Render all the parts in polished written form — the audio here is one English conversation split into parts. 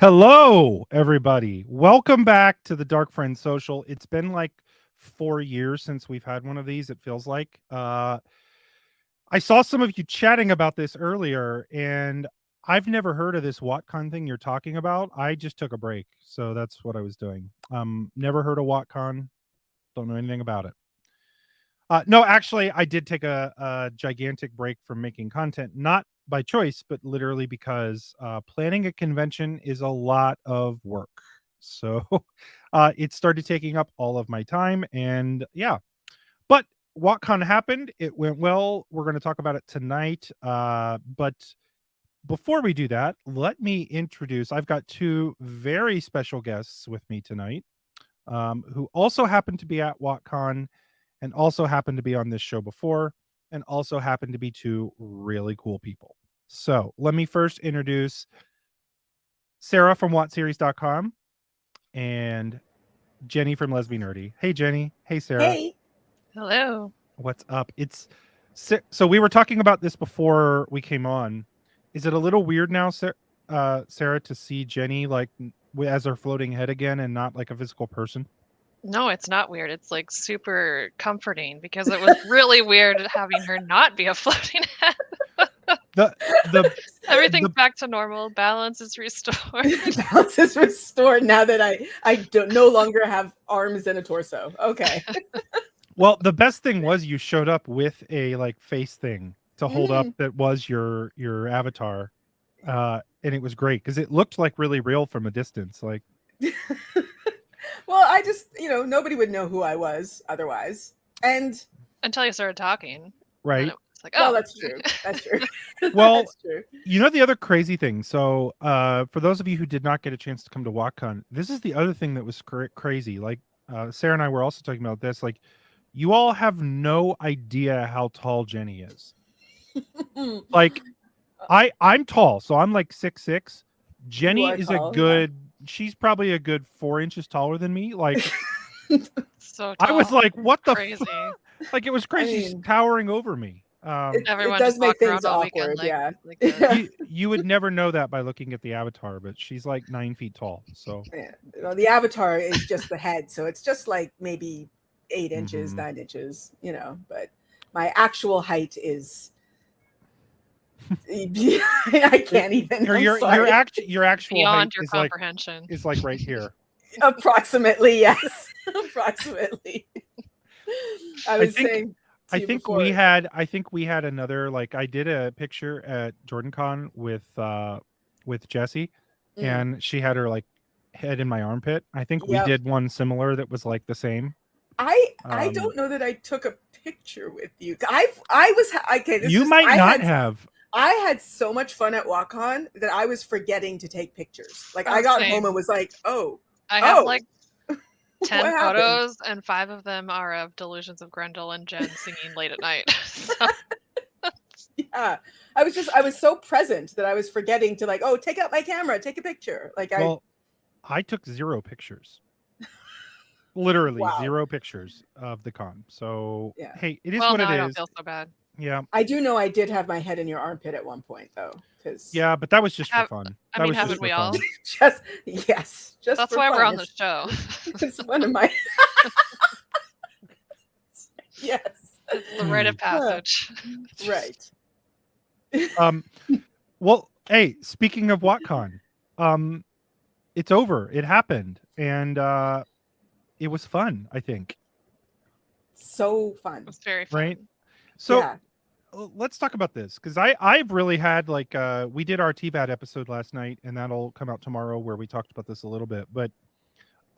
Hello, everybody. Welcome back to the Darkfriend Social. It's been like 4 years since we've had one of these, it feels like. I saw some of you chatting about this earlier, and I've never heard of this WoTCon thing you're talking about. I just took a break, so that's what I was doing. Never heard of WoTCon. Don't know anything about it. No, actually, I did take a gigantic break from making content, not by choice, but literally because planning a convention is a lot of work. So it started taking up all of my time. And yeah, but WhatCon happened. It went well. We're going to talk about it tonight. But before we do that, let me introduce I've got two very special guests with me tonight who also happen to be at WotCon and also happen to be on this show before and also happen to be two really cool people. So let me first introduce Sarah from WoTSeries.com and Jenny from Lesbian Nerdy. Hey, Jenny. Hey, Sarah. Hey. Hello. What's up? So we were talking about this before we came on. Is it a little weird now, Sarah, to see Jenny like as her floating head again and not like a physical person? No, it's not weird. It's like super comforting because it was really weird having her not be a floating head. The Everything's back to normal. Balance is restored. Balance is restored now that I don't no longer have arms and a torso. Okay. Well, the best thing was you showed up with a like face thing to hold up that was your avatar. And it was great because it looked like really real from a distance. Like Well, I just, nobody would know who I was otherwise. And until you started talking. right. It's like, well, that's true. That's true. Well, that's true. You know the other crazy thing. So, for those of you who did not get a chance to come to WotCon, this is the other thing that was crazy. Like Sarah and I were also talking about this. Like, you all have no idea how tall Jenny is. Like, I'm tall, so I'm like 6'6". Jenny is tall, a good. Yeah. She's probably a good 4 inches taller than me. Like, so tall. I was like, what the crazy? Like, it was crazy. She's towering over me. Everyone it does just make things awkward. Yeah. You would never know that by looking at the avatar, but she's like 9 feet tall. So yeah. Well, the avatar is just the head, so it's just like maybe 8 inches, 9 inches, but my actual height is I can't even. Your actual beyond height your is comprehension. Is like right here. Approximately, yes. Approximately. I think we had another, like, I did a picture at JordanCon with Jessie, and she had her like head in my armpit. I think we did one similar that was like the same. I don't know that I took a picture with you. I was okay. You might not have. I had so much fun at WotCon that I was forgetting to take pictures. Like I got home and was like, I have like 10 photos, and 5 of them are of Delusions of Grendel and Jen singing late at night. So. Yeah, I was so present that I was forgetting to like, take out my camera, take a picture. Like I took 0 pictures. Literally 0 pictures of the con. So hey, it is what it is. I don't feel so bad. Yeah, I do know I did have my head in your armpit at one point though, because but that was just for fun. I mean, haven't we all? Just yes, just that's why we're on the show. It's one of my yes, it's the rite of passage. Right. Well, hey, speaking of WotCon, it's over. It happened, and it was fun. I think so fun. It was very fun. Right. So let's talk about this because I've really had like we did our TVAD episode last night, and that'll come out tomorrow where we talked about this a little bit. But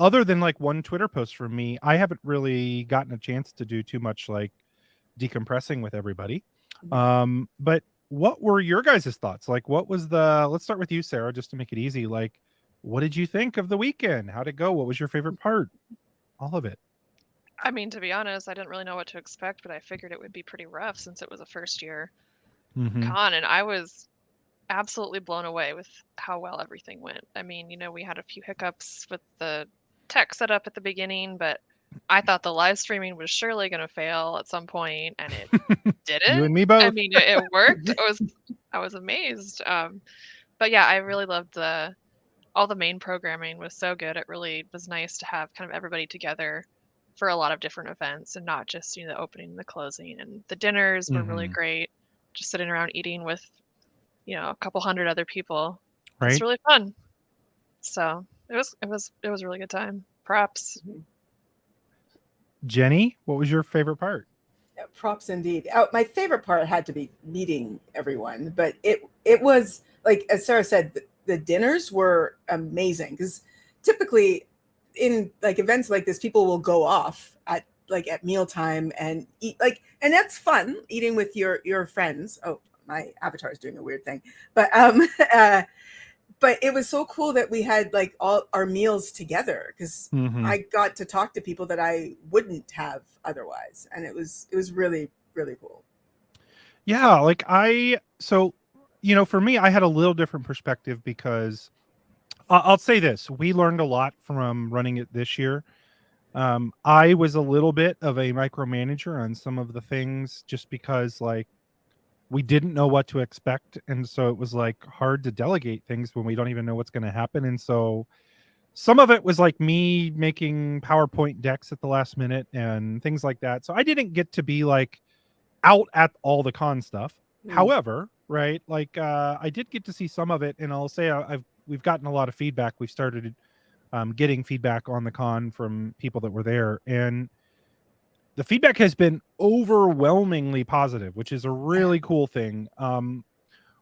other than like one Twitter post from me, I haven't really gotten a chance to do too much like decompressing with everybody. But what were your guys' thoughts? Like, what was let's start with you, Sarah, just to make it easy. Like, what did you think of the weekend? How'd it go? What was your favorite part? All of it. I mean, to be honest, I didn't really know what to expect, but I figured it would be pretty rough since it was a first year con, and I was absolutely blown away with how well everything went. I mean, we had a few hiccups with the tech setup at the beginning, but I thought the live streaming was surely going to fail at some point, and it didn't. You and me both. I mean, it worked. I was amazed. But yeah, I really loved the all the main programming was so good. It really was nice to have kind of everybody together for a lot of different events and not just, the opening and the closing. And the dinners were really great. Just sitting around eating with, a couple hundred other people. Right. It's really fun. So it was a really good time. Props. Jenny, what was your favorite part? Props indeed. My favorite part had to be meeting everyone, but it was like, as Sarah said, the dinners were amazing, because typically in like events like this, people will go off at mealtime and eat, and that's fun, eating with your friends. Oh, my avatar is doing a weird thing, but but it was so cool that we had like all our meals together, because I got to talk to people that I wouldn't have otherwise, and it was really, really cool. Yeah, like so for me, I had a little different perspective, because I'll say this: we learned a lot from running it this year. I was a little bit of a micromanager on some of the things, just because like we didn't know what to expect, and so it was like hard to delegate things when we don't even know what's going to happen. And so some of it was like me making PowerPoint decks at the last minute and things like that. So I didn't get to be like out at all the con stuff. However, right, like I did get to see some of it, and I'll say we've gotten a lot of feedback. We've started getting feedback on the con from people that were there, and the feedback has been overwhelmingly positive, which is a really cool thing.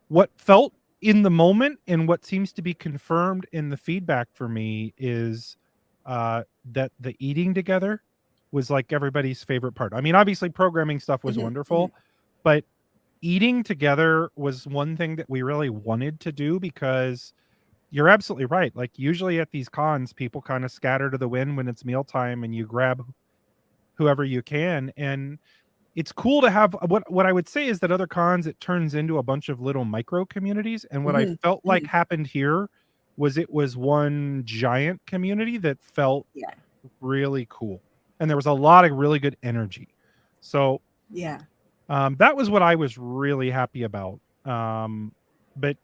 What felt in the moment and what seems to be confirmed in the feedback for me is that the eating together was like everybody's favorite part. I mean, obviously programming stuff was wonderful, but eating together was one thing that we really wanted to do, because you're absolutely right. Like usually at these cons, people kind of scatter to the wind when it's mealtime and you grab whoever you can. And it's cool to have what I would say is that other cons, it turns into a bunch of little micro communities. And what I felt like happened here was it was one giant community that felt really cool. And there was a lot of really good energy. So that was what I was really happy about. But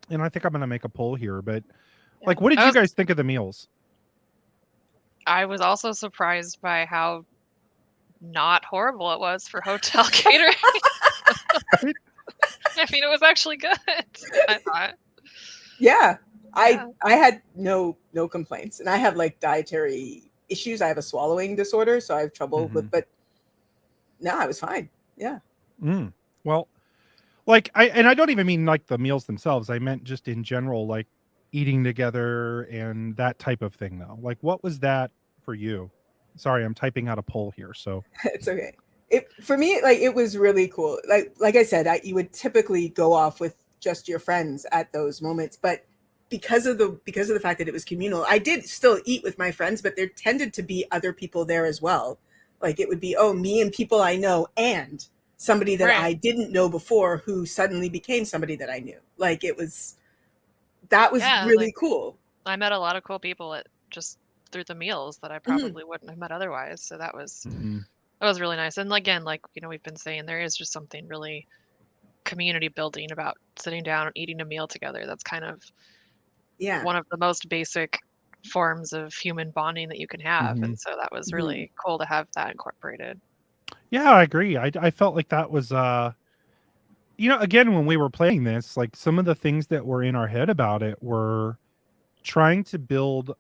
and I think I'm going to make a poll here, but like, what did you guys think of the meals? I was also surprised by how not horrible it was for hotel catering. I mean, it was actually good, I thought. Yeah. I had no complaints, and I have like dietary issues. I have a swallowing disorder, so I have trouble with, but no, I was fine. Yeah. Well, like I don't even mean like the meals themselves. I meant just in general, like eating together and that type of thing, though. Like, what was that for you? Sorry, I'm typing out a poll here, so it's okay. For me, like, it was really cool. Like I said, you would typically go off with just your friends at those moments, but because of the fact that it was communal, I did still eat with my friends, but there tended to be other people there as well. Like it would be, me and people I know, and somebody that I didn't know before who suddenly became somebody that I knew. Like that was really cool. I met a lot of cool people just through the meals that I probably wouldn't have met otherwise. So that was really nice. And again, like, we've been saying, there is just something really community building about sitting down and eating a meal together. That's kind of one of the most basic forms of human bonding that you can have. And so that was really cool to have that incorporated. Yeah, I agree. I felt like that was again, when we were playing this, like some of the things that were in our head about it were trying to build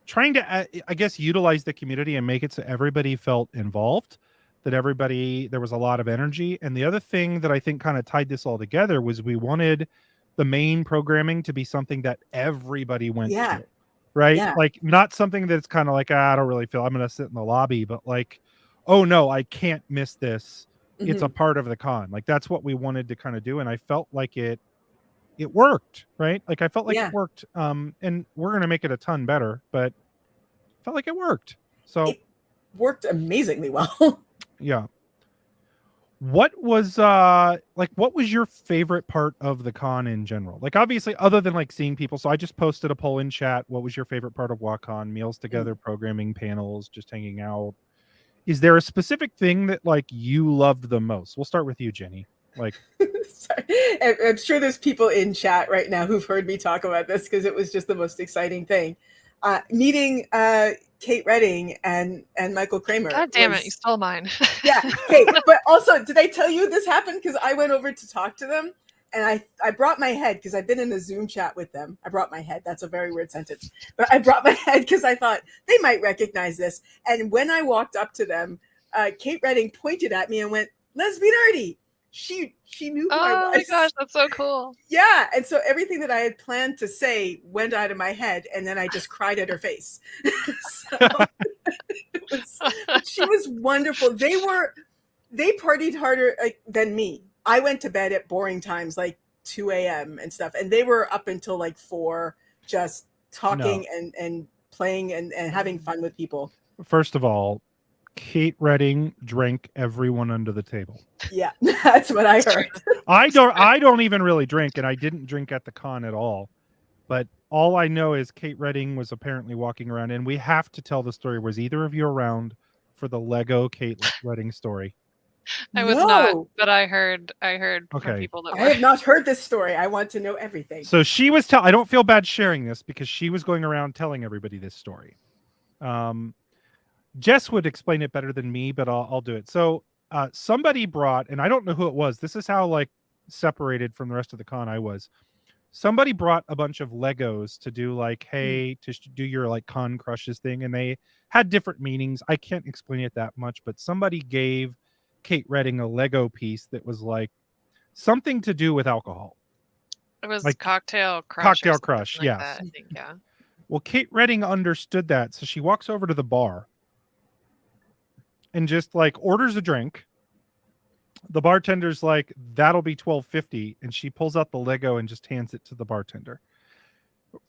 trying to I guess utilize the community and make it so everybody felt involved, that there was a lot of energy. And the other thing that I think kind of tied this all together was we wanted the main programming to be something that everybody went to, right? Like not something that's kind of like, I don't really feel I'm going to sit in the lobby, but like, oh no, I can't miss this. It's a part of the con. Like that's what we wanted to kind of do. And I felt like it worked, right? Like I felt like it worked. And we're going to make it a ton better, but felt like it worked. So it worked amazingly well. Yeah. What was your favorite part of the con in general? Like obviously other than like seeing people. So I just posted a poll in chat. What was your favorite part of WoTCon? Meals together, programming, panels, just hanging out. Is there a specific thing that like you loved the most? We'll start with you, Jenny. Like, sorry. I'm sure there's people in chat right now who've heard me talk about this because it was just the most exciting thing. Meeting Kate Redding and Michael Kramer. God damn it, you stole mine. Yeah. Hey, but also, did I tell you this happened? Because I went over to talk to them, and I brought my head because I've been in a Zoom chat with them. I brought my head. That's a very weird sentence. But I brought my head because I thought they might recognize this. And when I walked up to them, Kate Redding pointed at me and went, "Lesbian Artie." She knew who I was. Oh my gosh, that's so cool. Yeah. And so everything that I had planned to say went out of my head, and then I just cried at her face. She was wonderful. They partied harder than me. I went to bed at boring times, like 2 a.m. and stuff, and they were up until like 4, just talking and playing and having fun with people. First of all, Kate Redding drank everyone under the table. Yeah, that's what I heard. I don't even really drink, and I didn't drink at the con at all. But all I know is Kate Redding was apparently walking around, and we have to tell the story. Was either of you around for the Lego Kate Redding story? I was not, but I heard from people that were. I have not heard this story. I want to know everything. So she was I don't feel bad sharing this because she was going around telling everybody this story. Jess would explain it better than me, but I'll do it. So somebody brought, and I don't know who it was. This is how like separated from the rest of the con I was. Somebody brought a bunch of Legos to do like, hey, to do your like con crushes thing, and they had different meanings. I can't explain it that much, but somebody gave Kate Redding a Lego piece that was like something to do with alcohol. It was like Cocktail Crush. Cocktail Crush, like yes. that, I think, yeah. Well, Kate Redding understood that, so she walks over to the bar and just like orders a drink. The bartender's like, that'll be $12.50, and she pulls out the Lego and just hands it to the bartender.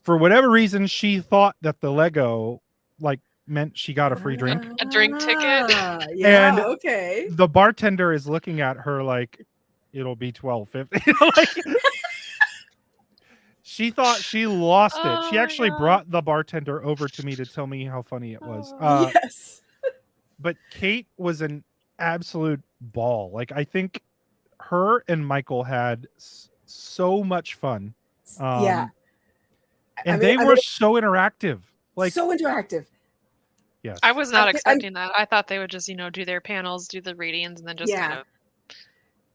For whatever reason, she thought that the Lego like meant she got a free drink. A drink ticket. Yeah, and okay. The bartender is looking at her like, it'll be $12.50. Like, she thought she lost it. She actually brought the bartender over to me to tell me how funny it was. Yes. But Kate was an absolute ball. Like, I think her and Michael had so much fun. Yeah. And they were so interactive. Like, so interactive. Yes. I was not expecting that. I thought they would just, do their panels, do the readings, and then just kind of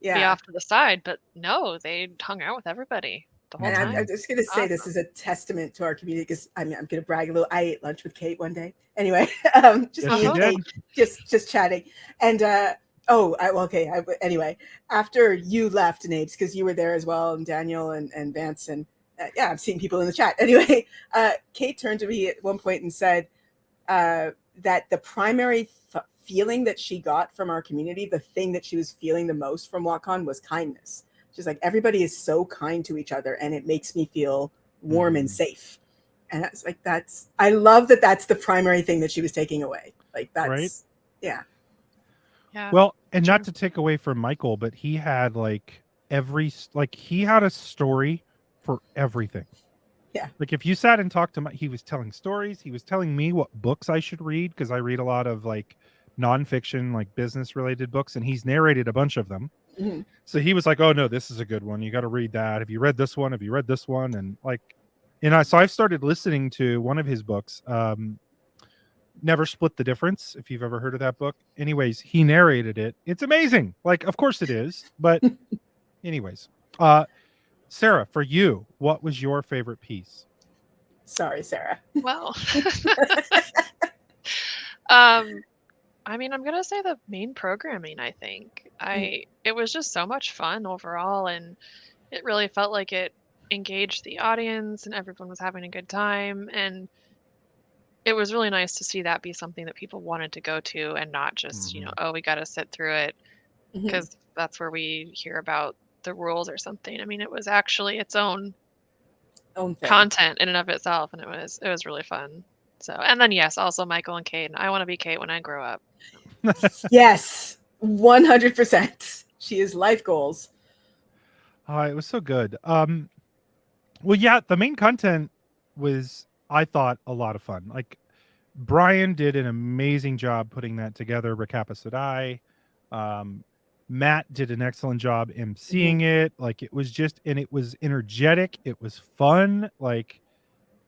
be off to the side. But no, they hung out with everybody the whole time. I'm just going to say this is a testament to our community because I'm going to brag a little. I ate lunch with Kate one day. Anyway, just chatting. And anyway, after you left, Nae'Blis, because you were there as well, and Daniel and Vance, and I'm seeing people in the chat. Anyway, Kate turned to me at one point and said that the primary feeling that she got from our community, the thing that she was feeling the most from WoTCon was kindness. She's like, everybody is so kind to each other, and it makes me feel warm and safe. And I was like, I love that that's the primary thing that she was taking away. Like, that's, right? Yeah. Well, and not to take away from Michael, but he had he had a story for everything. Yeah. Like, if you sat and talked to him, he was telling stories. He was telling me what books I should read, because I read a lot of like nonfiction, like business related books, and he's narrated a bunch of them. Mm-hmm. So he was like, oh no, this is a good one. You got to read that. Have you read this one? Have you read this one? And like, so I've started listening to one of his books, Never Split the Difference, if you've ever heard of that book. Anyways, he narrated it. It's amazing. Like, of course it is. But anyways, Sarah, for you, what was your favorite piece? Sorry, Sarah. Well, I'm going to say the main programming, I think. It was just so much fun overall, and it really felt like it engaged the audience and everyone was having a good time, and it was really nice to see that be something that people wanted to go to and not just, we got to sit through it because that's where we hear about the rules or something. I mean, it was actually its own content in and of itself, and it was really fun. So, and then yes, also Michael and Kate, and I want to be Kate when I grow up. Yes, 100%. She is life goals. It was so good. Well, yeah, the main content was, I thought, a lot of fun. Like, Brian did an amazing job putting that together. Recapa Sadai. Matt did an excellent job emceeing it. Like it was just, and it was energetic. It was fun. Like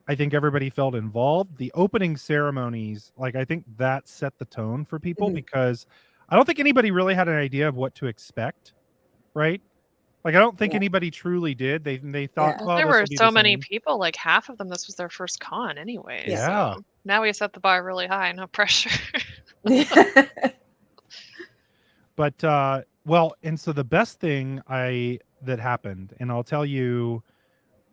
I think everybody felt involved. The opening ceremonies, like I think that set the tone for people because I don't think anybody really had an idea of what to expect, right? Like I don't think anybody truly did. They thought, Well, well, there this were will be the so many same. people, like half of them, this was their first con anyway. Yeah. So now we set the bar really high, no pressure. But well, and so the best thing that happened, and I'll tell you,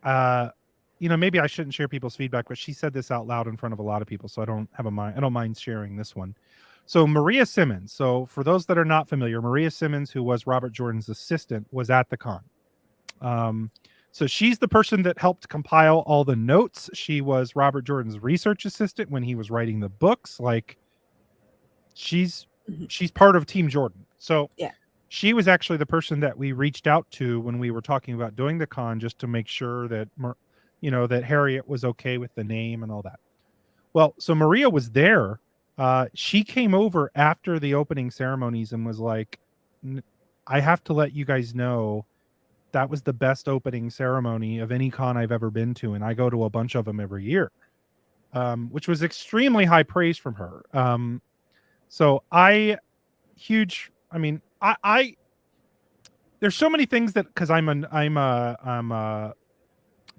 maybe I shouldn't share people's feedback, but she said this out loud in front of a lot of people, so I don't mind sharing this one. So Maria Simmons. So for those that are not familiar, Maria Simmons, who was Robert Jordan's assistant, was at the con. So she's the person that helped compile all the notes. She was Robert Jordan's research assistant when he was writing the books. Like she's part of Team Jordan. So she was actually the person that we reached out to when we were talking about doing the con, just to make sure that that Harriet was okay with the name and all that. Well, so Maria was there. She came over after the opening ceremonies and was like, I have to let you guys know that was the best opening ceremony of any con I've ever been to, and I go to a bunch of them every year, which was extremely high praise from her. So I there's so many things that, because I'm a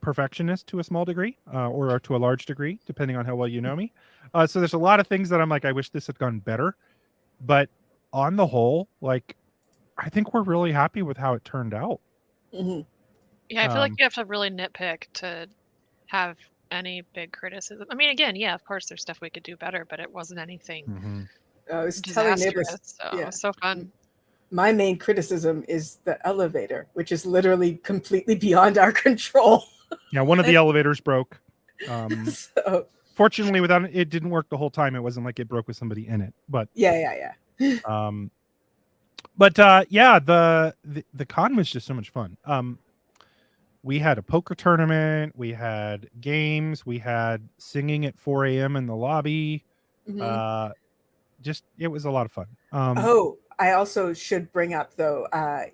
perfectionist to a small degree, or to a large degree, depending on how well you know me. So there's a lot of things that I'm like, I wish this had gone better. But on the whole, like, I think we're really happy with how it turned out. Yeah, I feel like you have to really nitpick to have any big criticism. I mean, again, yeah, of course, there's stuff we could do better, but it wasn't anything I was telling Nae'Blis, so it was so fun. My main criticism is the elevator, which is literally completely beyond our control. Yeah, one of the elevators broke. So, fortunately, it didn't work the whole time. It wasn't like it broke with somebody in it. But yeah. The con was just so much fun. We had a poker tournament, we had games, we had singing at 4 a.m. in the lobby. It was a lot of fun. I also should bring up though, I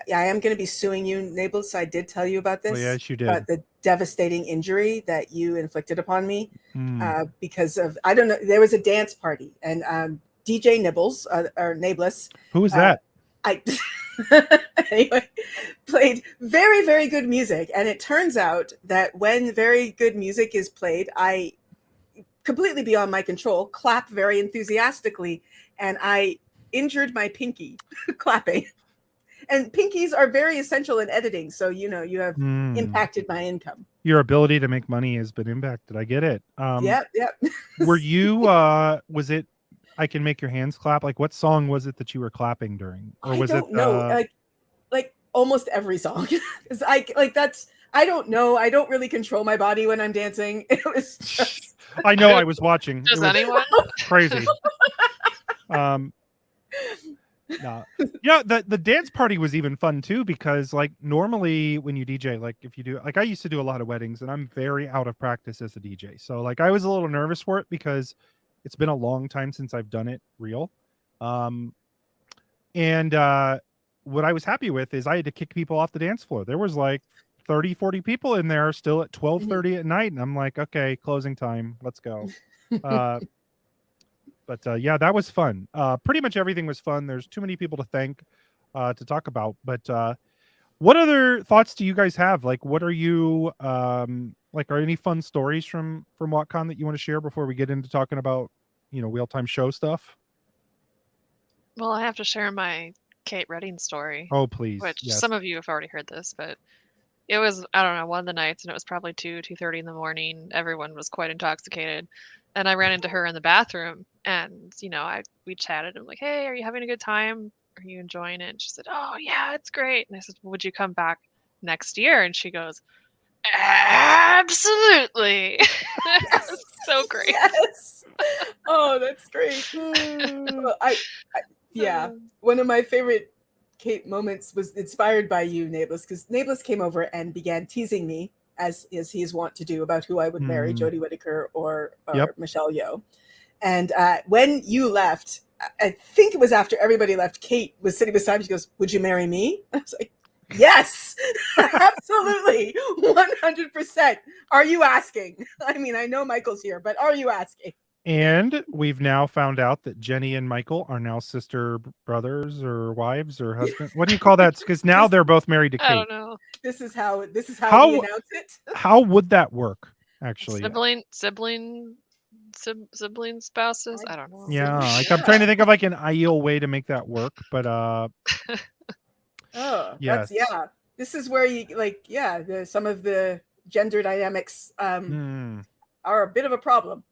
am going to be suing you, Nae'Blis. I did tell you about this. Oh, yes, you did. About the devastating injury that you inflicted upon me because of, I don't know, there was a dance party and DJ Nibbles or Nae'Blis. Who was that? Anyway, played very, very good music. And it turns out that when very good music is played, I, completely beyond my control, clap very enthusiastically. And I injured my pinky clapping. And pinkies are very essential in editing. So, you have impacted my income. Your ability to make money has been impacted. I get it. Yep. Were you, was it, I Can Make Your Hands Clap? Like, what song was it that you were clapping during? Or was I don't know. Like almost every song. Because I don't know. I don't really control my body when I'm dancing. It was just... I know, I was watching. Does anyone? Crazy. No. Yeah, the dance party was even fun too, because like normally when you DJ, like if you do, like I used to do a lot of weddings and I'm very out of practice as a DJ. So like I was a little nervous for it because it's been a long time since I've done it real. And what I was happy with is I had to kick people off the dance floor. There was like 30, 40 people in there still at 12:30 at night. And I'm like, okay, closing time. Let's go. But yeah, that was fun. Pretty much everything was fun. There's too many people to thank, to talk about. But what other thoughts do you guys have? Like, what are you, like, are any fun stories from WoTCon that you want to share before we get into talking about, Wheel Time show stuff? Well, I have to share my Kate Redding story. Oh, please. Which yes. Some of you have already heard this, but it was, I don't know, one of the nights, and it was probably 2:30 in the morning. Everyone was quite intoxicated. And I ran into her in the bathroom, and, we chatted. I'm like, hey, are you having a good time? Are you enjoying it? And she said, oh, yeah, it's great. And I said, well, would you come back next year? And she goes, absolutely. That's so great. Yes. Oh, that's great. One of my favorite Kate moments was inspired by you, Nae'Blis, because Nae'Blis came over and began teasing me, as he's wont to do, about who I would marry, Jodie Whittaker or Michelle Yeoh. And when you left, I think it was after everybody left, Kate was sitting beside me. She goes, "Would you marry me?" I was like, "Yes, absolutely, 100%. Are you asking? I mean, I know Michael's here, but are you asking?" And we've now found out that Jenny and Michael are now sister brothers or wives or husband. What do you call that? Because now they're both married to Kate. I don't know. This is how we announce it. How would that work? Actually, Sibling spouses. I don't know. Yeah, like I'm trying to think of like an ideal way to make that work, but yes. This is where you some of the gender dynamics are a bit of a problem.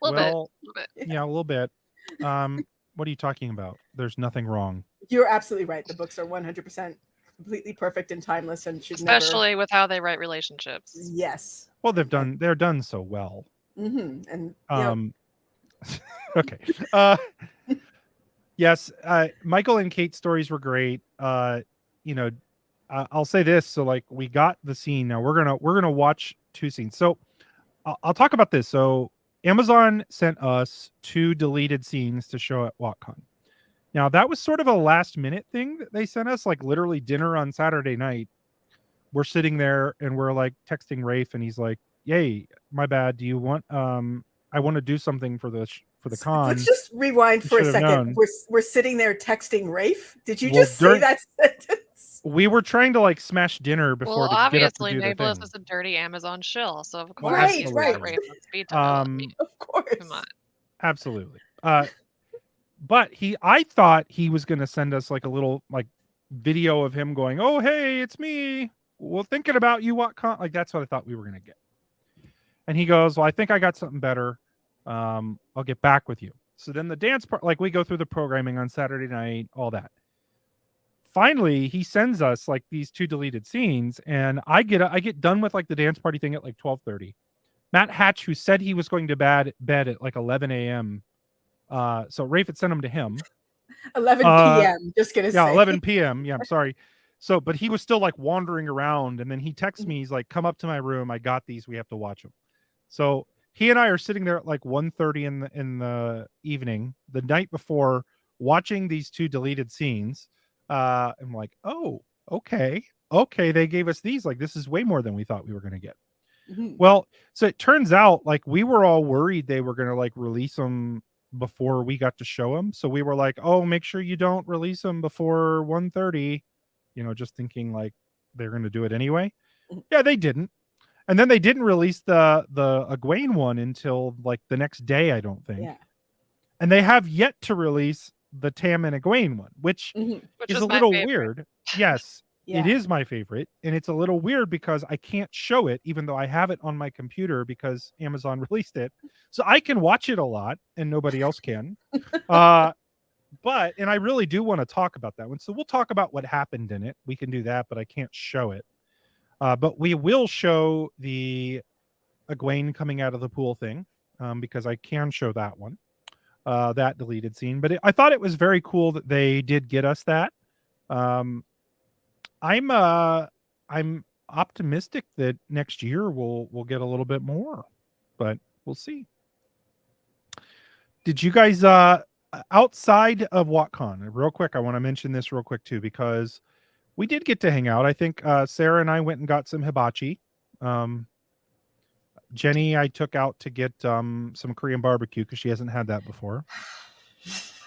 A little bit. Yeah, a little bit. What are you talking about? There's nothing wrong. You're absolutely right. The books are 100% completely perfect and timeless, and should especially with how they write relationships. Yes. Well, they're done so well. And okay. Yes, Michael and Kate's stories were great. I'll say this. So like we got the scene. Now we're gonna watch 2 scenes. So I'll talk about this. So Amazon sent us 2 deleted scenes to show at WoTCon. Now that was sort of a last minute thing that they sent us, like literally dinner on Saturday night. We're sitting there and we're like texting Rafe, and he's like, "Yay, my bad. Do you want I want to do something for the con." Let's just rewind for a second. We're sitting there texting Rafe. Did you just say that sentence? We were trying to like smash dinner before. Well, to obviously, get up to do Nae'Blis is a dirty Amazon shill, so of course right, he's right. got Rafe on speed dial. Of course, come on, absolutely. But I thought he was going to send us like a little like video of him going, "Oh, hey, it's me. Well, thinking about you, WoTCon." Like that's what I thought we were going to get. And he goes, "Well, I think I got something better. I'll get back with you." So then the dance part, like we go through the programming on Saturday night, all that. Finally, he sends us like these 2 deleted scenes, and I get done with like the dance party thing at like 12:30. Matt Hatch, who said he was going to bed at like 11 a.m. So Rafe had sent him to him. 11 p.m. Just gonna say. Yeah, 11 p.m. Yeah, I'm sorry. So, but he was still like wandering around, and then he texts me. He's like, "Come up to my room. I got these. We have to watch them." So he and I are sitting there at like 1:30 in the evening, the night before, watching these 2 deleted scenes. I'm like, "Oh, okay. They gave us these. Like, this is way more than we thought we were going to get." Well, so it turns out like we were all worried they were going to like release them before we got to show them. So we were like, "Oh, make sure you don't release them before 1:30." Just thinking like they're going to do it anyway. Yeah, they didn't. And then they didn't release the Egwene one until like the next day, I don't think. Yeah. And they have yet to release the Tam and Egwene one, which is a little weird. Yes, it is my favorite. And it's a little weird because I can't show it, even though I have it on my computer because Amazon released it. So I can watch it a lot and nobody else can. And I really do want to talk about that one. So we'll talk about what happened in it. We can do that, but I can't show it. But we will show the Egwene coming out of the pool thing because I can show that one, that deleted scene. But I thought it was very cool that they did get us that. I'm optimistic that next year we'll get a little bit more, but we'll see. Did you guys outside of WoTCon, real quick? I want to mention this real quick too because we did get to hang out. I think Sarah and I went and got some hibachi. Jenny, I took out to get some Korean barbecue because she hasn't had that before.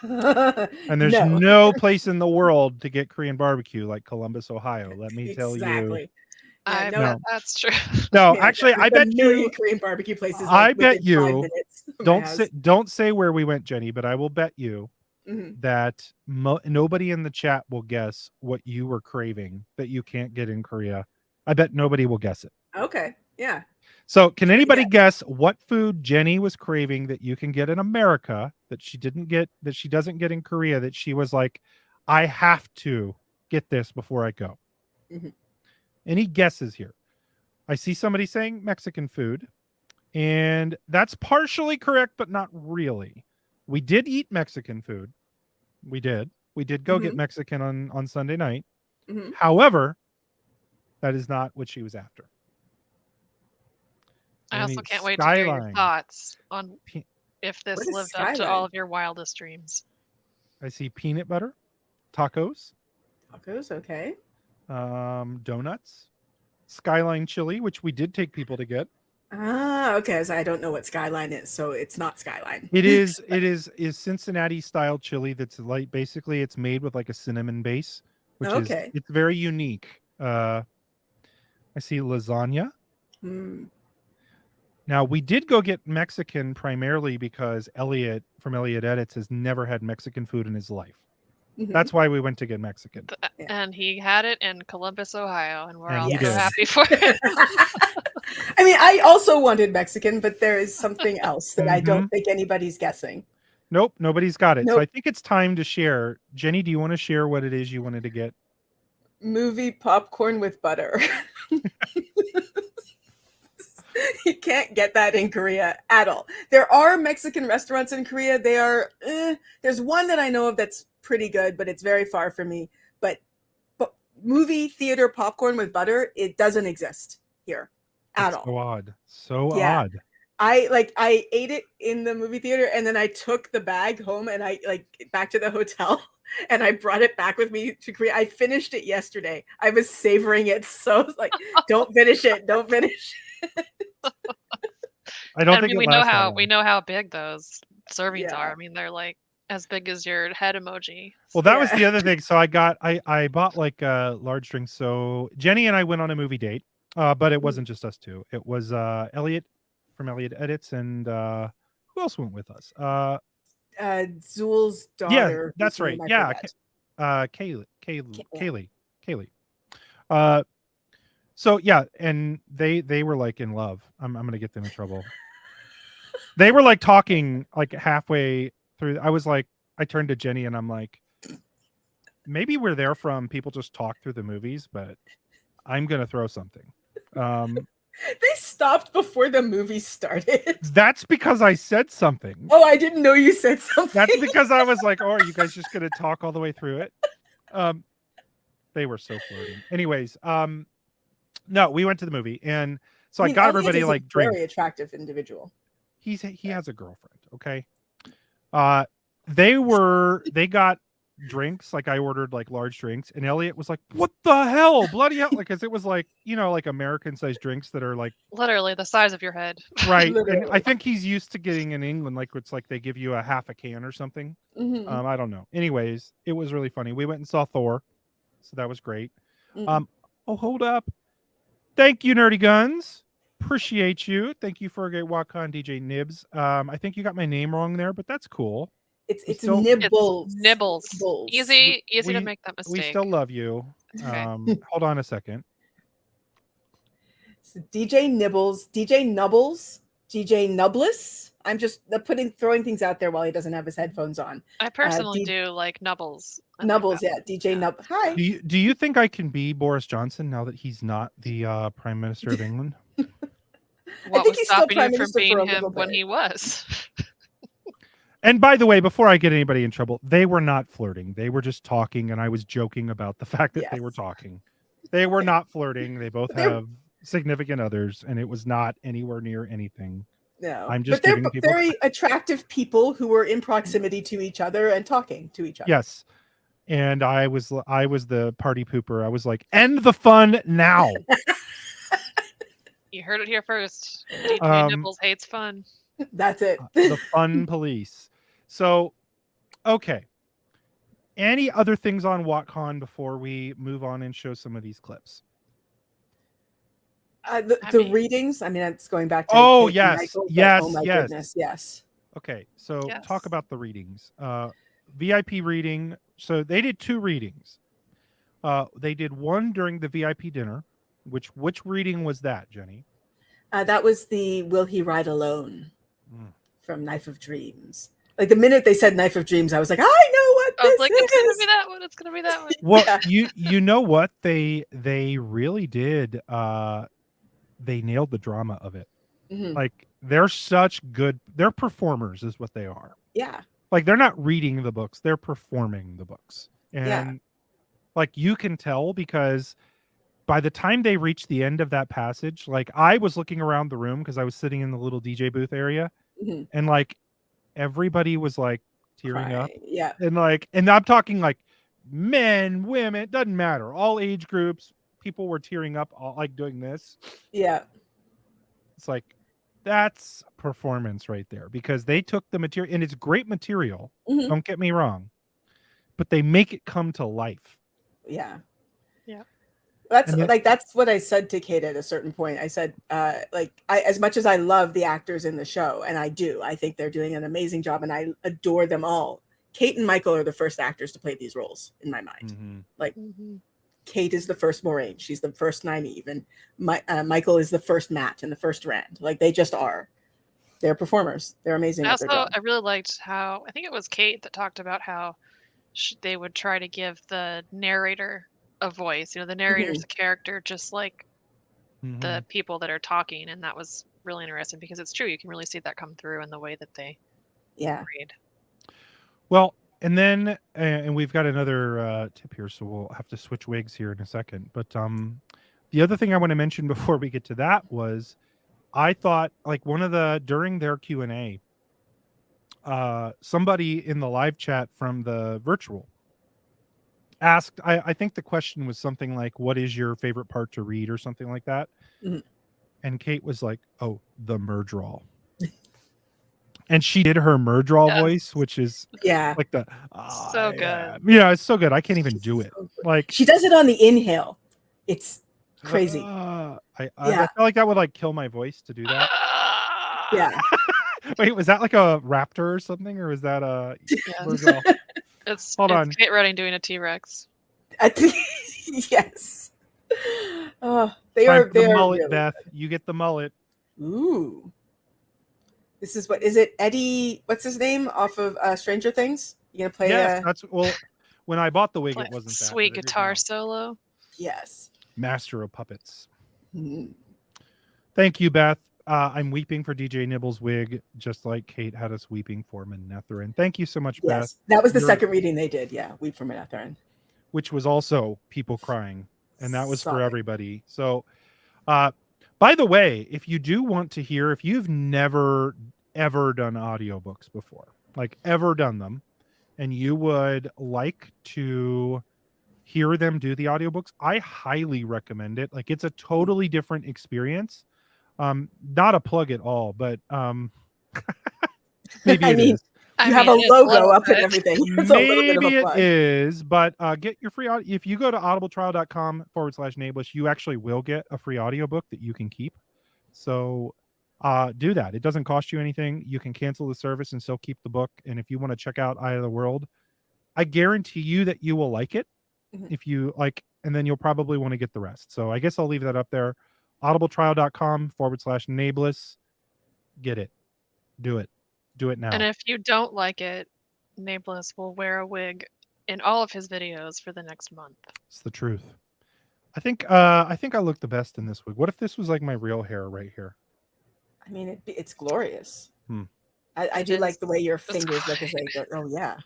And there's no place in the world to get Korean barbecue like Columbus, Ohio. Let me tell you. I bet that's true. No, actually, I bet you Korean barbecue places. I bet you. Don't say where we went, Jenny, but I will bet you that nobody in the chat will guess what you were craving that you can't get in Korea. I bet nobody will guess it. Okay. Yeah. So can anybody guess what food Jenny was craving that you can get in America that she doesn't get in Korea, that she was like, I have to get this before I go? Any guesses here? I see somebody saying Mexican food, and that's partially correct, but not really. We did eat Mexican food. We did go get Mexican on Sunday night. However, that is not what she was after. I also can't wait to hear your thoughts on if this lived up to all of your wildest dreams. I see peanut butter, tacos, Tacos, okay. donuts, Skyline chili, which we did take people to get. Okay. So I don't know what Skyline is, so it's not Skyline. It is Cincinnati style chili that's like basically it's made with like a cinnamon base, which is Okay. it's very unique. I see lasagna. Mm. Now we did go get Mexican primarily because Elliot from Elliot Edits has never had Mexican food in his life. Mhm. That's why we went to get Mexican. Yeah. And he had it in Columbus, Ohio, and we're And all he so did. happy for it. I mean, I also wanted Mexican, but there is something else that I don't think anybody's guessing. Nope, nobody's got it. So Nope. I think it's time to share. Jenny, do you want to share what it is you wanted to get? Movie popcorn with butter. You can't get that in Korea at all. There are Mexican restaurants in Korea. They are, there's one that I know of that's pretty good, but it's very far from me. But movie theater popcorn with butter, it doesn't exist here at That's all. so odd. So Yeah. odd. I ate it in the movie theater, and then I took the bag home and I back to the hotel and I brought it back with me to Korea. I finished it yesterday. I was savoring it. So I was like, don't finish it. Don't finish it. I don't And think it we know lasts that how long. we know how big those servings Yeah. are. I mean, they're like as big as your head emoji. Well, that was Yeah. the other thing. So I bought like large drinks. So Jenny and I went on a movie date, but it wasn't just us two. It was Elliot from Elliot Edits and who else went with us? Zool's Yeah, daughter. that's whose right. name I Yeah, forget. Kaylee. So yeah, and they were like in love. I'm gonna get them in trouble. They were like talking like halfway through. I turned to Jenny and I'm like, maybe we're there from people just talk through the movies, but I'm gonna throw something. They stopped before the movie started. That's because I said something. Oh, I didn't know you said something. That's because I was like, oh, are you guys just gonna talk all the way through it? They were so flirty. Anyways, no, we went to the movie, and so I got Elliot everybody is like a drink. very attractive individual. He has a girlfriend. Okay. They got drinks, like I ordered like large drinks, and Elliot was like, what the hell, bloody hell, like, because it was like, like American sized drinks that are like Literally the size of your head. right. And I Literally. think he's used to getting in England, like it's like they give you a half a can or something. Mhm. I don't know. Anyways, it was really funny. We went and saw Thor, so that was great. Mhm. Oh, hold up. Thank you, Nerdy Guns. Appreciate you. Thank you for a great WoTCon, DJ Nibs. I think you got my name wrong there, but that's cool. It's still- Nibbles. Nibbles. Nibbles. Easy to we- make that We mistake. still love you. Okay. Hold on a second. So DJ Nibbles, DJ Nubbles, DJ Nae'Blis. I'm just throwing things out there while he doesn't have his headphones on. I personally do like Nubbles. Nubbles, yeah. DJ Nub. Hi. Do you think I can be Boris Johnson now that he's not the Prime Minister of England? What think was he's still stopping Prime you from Minister being for a him little when bit. he was? And by the way, before I get anybody in trouble, they were not flirting. They were just talking, and I was joking about the fact that they were talking. They were not flirting. They both have significant others, and it was not anywhere near anything. No, I'm just but they're giving people very attractive people who were in proximity to each other and talking to each other. Yes. And I was the party pooper. I was like, end the fun now. You heard it here first. DJ Nibbles hates fun. That's it. The fun police. So, okay. Any other things on WoTCon before we move on and show some of these clips? The readings. I mean, it's going back to. Oh, Kate yes. Michael, Yes. Oh my Yes. goodness. Yes. Okay. So Yes. talk about the readings. VIP reading. So they did 2 readings. They did one during the VIP dinner. Which reading was that, Jenny? That was the Will He Ride Alone from Knife of Dreams. Like the minute they said Knife of Dreams, I was like, I know what I was this like, is. it's gonna be that one. It's gonna be that one. Well, Yeah. you know what? They really did they nailed the drama of it. Mhm. Like they're performers is what they are. Yeah. Like they're not reading the books, they're performing the books. And Yeah. like you can tell because by the time they reached the end of that passage, like I was looking around the room because I was sitting in the little DJ booth area, Mhm. and like everybody was like tearing up. Yeah. And I'm talking like men, women, doesn't matter. All age groups, people were tearing up, all like doing this. Yeah. It's like, that's performance right there, because they took the material, and it's great material. Mhm. Don't get me wrong, but they make it come to life. Yeah. Yeah. That's what I said to Kate at a certain point. I said, as much as I love the actors in the show, and I think they're doing an amazing job, and I adore them all. Kate and Michael are the first actors to play these roles in my mind. Kate is the first Moraine. She's the first Nynaeve, and Michael is the first Matt and the first Rand. Like, they just are. They're performers. They're amazing at their job. I really liked how, I think it was Kate that talked about how they would try to give the narrator a voice. The narrator's a character just like the people that are talking, and that was really interesting, because it's true. You can really see that come through in the way that they read. Well, and then and we've got another tip here, so we'll have to switch wigs here in a second. But the other thing I want to mention before we get to that was, I thought, like, during their Q&A, somebody in the live chat from the virtual asked, I think the question was something like, what is your favorite part to read, or something like that. And Kate was like, oh, the Murdral. And she did her Murdral voice, which is like the so good. Yeah, it's so good. I can't even do it. Like, she does it on the inhale. It's crazy. I feel like that would like kill my voice to do that. Yeah. Wait, was that like a raptor or something, or was that a Murdral? It's Kate Redding doing a T-Rex. Yes. Oh, they are the mullet, really Beth. good. You get the mullet. Ooh. This is it Eddie, what's his name, off of Stranger Things? You gonna play? Yes, when I bought the wig, it wasn't that. Sweet guitar solo. Yes. Master of puppets. Thank you, Beth. I'm weeping for DJ Nibble's wig, just like Kate had us weeping for Manetheren. Thank you so much, Beth. That was the second reading they did. Yeah, Weep for Manetheren. Which was also people crying, and that was for everybody. So, by the way, if you do want to hear, if you've never ever done audiobooks before, like ever done them, and you would like to hear them do the audiobooks, I highly recommend it. Like, it's a totally different experience. Not a plug at all, but maybe it is. You have a logo up and everything. Maybe it is, but get your free audio. If you go to audibletrial.com/Nae'Blis, you actually will get a free audiobook that you can keep. So do that. It doesn't cost you anything. You can cancel the service and still keep the book. And if you want to check out Eye of the World, I guarantee you that you will like it. If you like, and then you'll probably want to get the rest. So I guess I'll leave that up there. audibletrial.com/Nae'Blis. Get it. Do it. Do it now. And if you don't like it, Nae'Blis will wear a wig in all of his videos for the next month. It's the truth. I think I look the best in this wig. What if this was like my real hair right here? I mean, it's glorious. I do like the way your fingers look as they go. Oh yeah.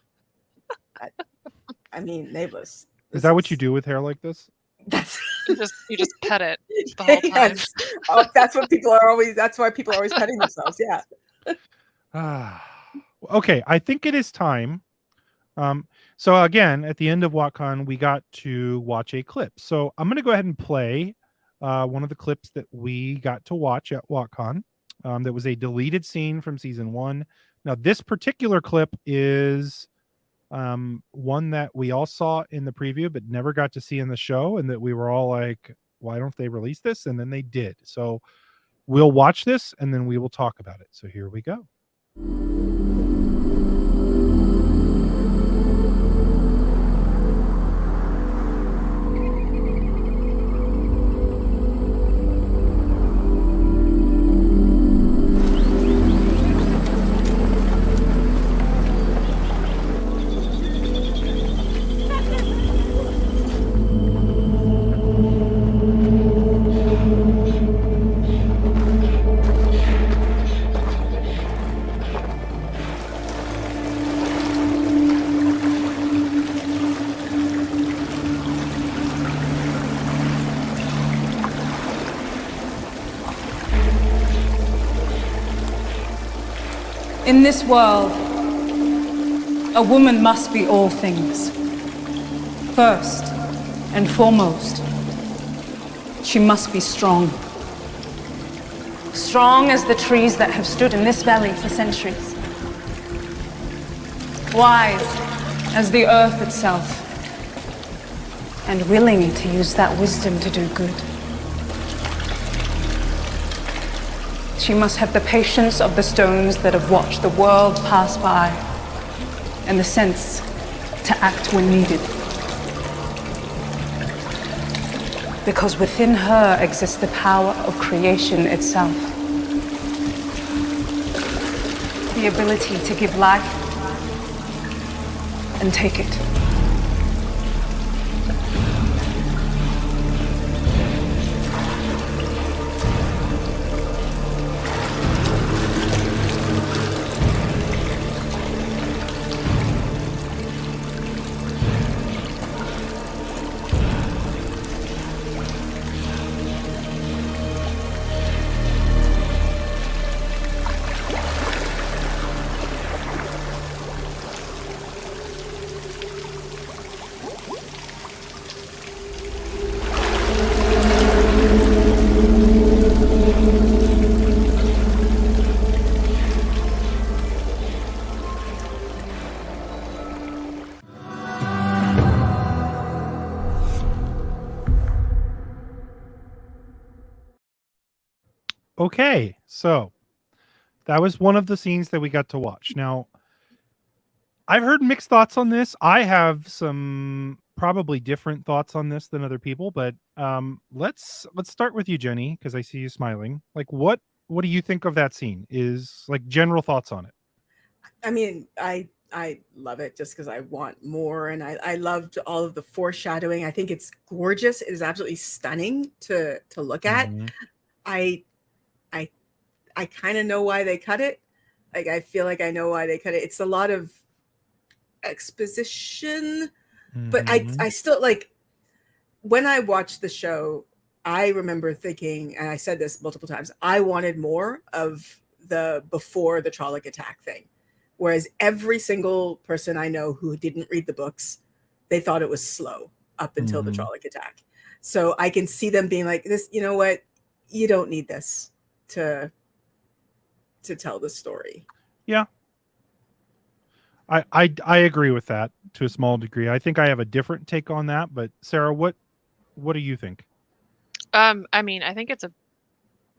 I mean, Nae'Blis. Is that what you do with hair like this? You just pet it the whole time. Yes. Oh, that's what people are always. That's why people are always petting themselves. Yeah. Okay, I think it is time. So again, at the end of WoTCon, we got to watch a clip. So I'm going to go ahead and play one of the clips that we got to watch at WoTCon. That was a deleted scene from season 1. Now, this particular clip is one that we all saw in the preview, but never got to see in the show, and that we were all like, why don't they release this? And then they did. So we'll watch this, and then we will talk about it. So here we go. In this world, A woman must be all things. First and foremost, she must be strong. Strong as the trees that have stood in this valley for centuries. Wise as the earth itself. And willing to use that wisdom to do good. She must have the patience of the stones that have watched the world pass by, and the sense to act when needed. Because within her exists the power of creation itself. The ability to give life and take it. Okay, so that was one of the scenes that we got to watch. Now, I've heard mixed thoughts on this. I have some probably different thoughts on this than other people, but let's start with you, Jenny, because I see you smiling. Like, what do you think of that scene? Is like general thoughts on it? I mean, I love it just because I want more, and I loved all of the foreshadowing. I think it's gorgeous. It is absolutely stunning to look at. Mhm. I I I kind of know why they cut it. Like I feel like I know why they cut it. It's a lot of exposition, but Mhm. I still like when I watched the show, I remember thinking, and I said this multiple times, I wanted more of the before the Trolloc attack thing. Whereas every single person I know who didn't read the books, they thought it was slow up until the Mhm. Trolloc attack. So I can see them being like, this, you know what? You don't need this to tell the story. Yeah. I agree with that to a small degree. I think I have a different take on that, but Sarah, what do you think? I mean, I think it's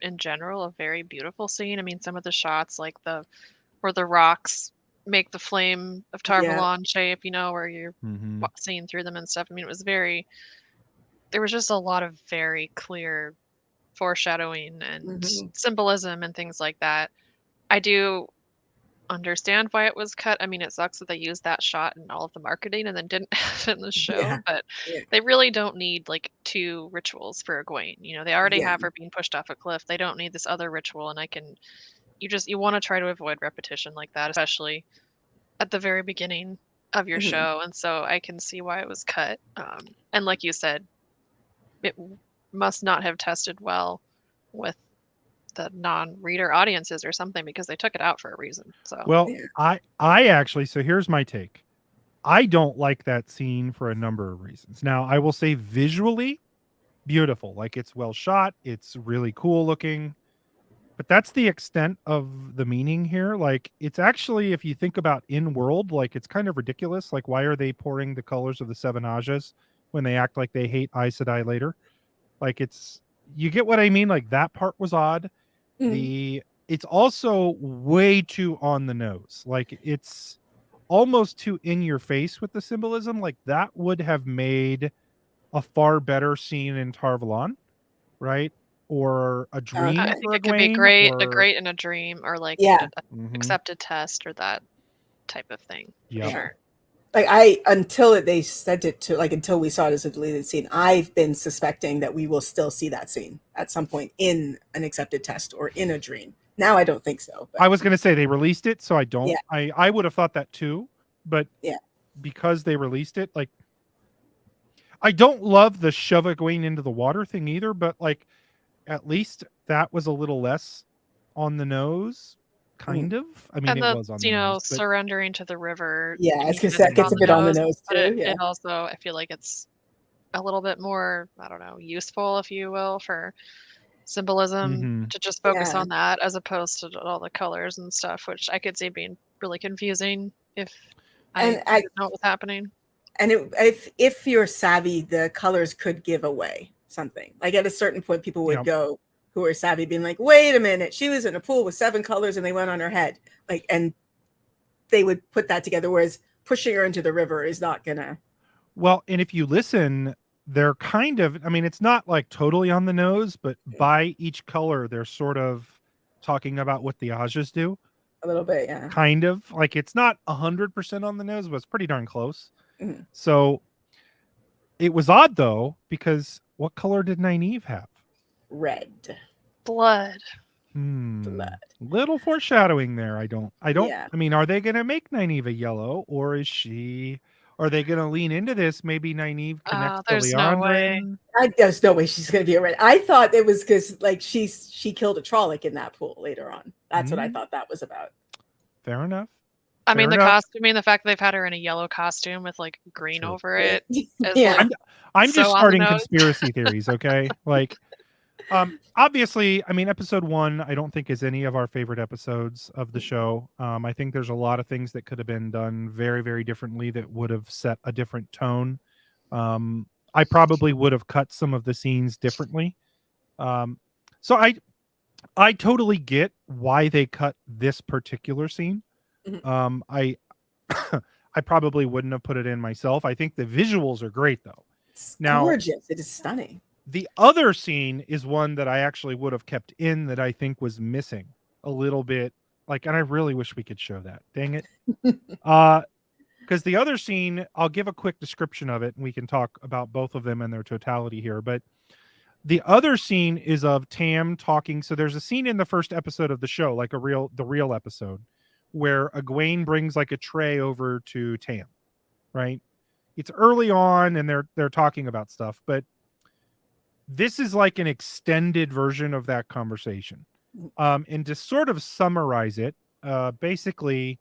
in general a very beautiful scene. I mean, some of the shots like where the rocks make the flame of Yeah. Tarvalon shape, where you're Mhm. seeing through them and stuff. I mean, there was just a lot of very clear foreshadowing and Hmm. symbolism and things like that. I do understand why it was cut. I mean, it sucks that they used that shot in all of the marketing and then didn't have it in the Yeah. show, but Yeah. they really don't need like two rituals for Egwene. They already Yeah. have her being pushed off a cliff. They don't need this other ritual, and you want to try to avoid repetition like that, especially at the very beginning of your Hmm. show, and so I can see why it was cut. And like you said, it must not have tested well with the non-reader audiences or something because they took it out for a reason. So Well, Yeah. I actually, so here's my take. I don't like that scene for a number of reasons. Now, I will say visually beautiful. Like it's well shot, it's really cool looking, but that's the extent of the meaning here. Like it's actually, if you think about in world, like it's kind of ridiculous. Like why are they pouring the colors of the Seven Ajas when they act like they hate Aes Sedai later? Like it's, you get what I mean? Like that part was odd. Mhm. It's also way too on the nose. Like it's almost too in your face with the symbolism. Like that would have made a far better scene in Tarvalon, right? Or a I dream Okay. think for it could be Egwene, a or great in a dream, or like Yeah. a Mhm. accepted test or that type of thing for Yep. Yeah. sure. Like they sent it to like until we saw it as a deleted scene, I've been suspecting that we will still see that scene at some point in an accepted test or in a dream. Now I don't think so, I but was going to say they released it, so I don't. yeah, I would have thought that too, but yeah. because they released it, like I don't love the shove Egwene into the water thing either, but like at least that was a little less on the nose kind of. I mean, And it was on the nose, but surrendering to the river. Yeah, I was gonna gets say that gets a bit on the nose but too. Yeah. it also, I feel like it's a little bit more, I don't know, useful, if you will, for symbolism to just focus Yeah. on that as opposed to all the colors and stuff, which I could see being really confusing if I And I didn't know what was happening. and if you're savvy, the colors could give away something. Like at a certain point, people would go who are savvy, being like, "Wait a minute, she was in a pool with 7 colors, and they went on her head." Like, and they would put that together. Whereas pushing her into the river is not gonna. Well, and if you listen, they're kind of. I mean, it's not like totally on the nose, but by each color, they're sort of talking about what the Ajas do. A little bit, yeah. Kind of like it's not 100% on the nose, but it's pretty darn close. Mhm. So it was odd though, because what color did Nynaeve have? Red. Blood. Blood. Little foreshadowing there. I don't. Yeah. I mean, are they going to make Nynaeve a yellow, or is she? Are they going to lean into this? Maybe Nynaeve connects to There's no way. Leandrin. There's no way she's going to be a red. I thought it was because like she killed a Trolloc in that pool later on. That's what I thought that was about. Fair enough. I mean, the costuming, the fact that they've had her in a yellow costume with like green over it. Yeah. Like, I'm just starting conspiracy theories. Okay. Like, obviously, I mean, episode 1, I don't think is any of our favorite episodes of the show. I think there's a lot of things that could have been done very, very differently that would have set a different tone. I probably would have cut some of the scenes differently. So I totally get why they cut this particular scene. I I probably wouldn't have put it in myself. I think the visuals are great though. It's gorgeous. It is stunning. The other scene is one that I actually would have kept in that I think was missing a little bit. Like, and I really wish we could show that. Dang it. Because the other scene, I'll give a quick description of it and we can talk about both of them in their totality here. But the other scene is of Tam talking. So there's a scene in the first episode of the show, like the real episode, where Egwene brings like a tray over to Tam, right? It's early on and they're talking about stuff, but this is like an extended version of that conversation. And to sort of summarize it, basically,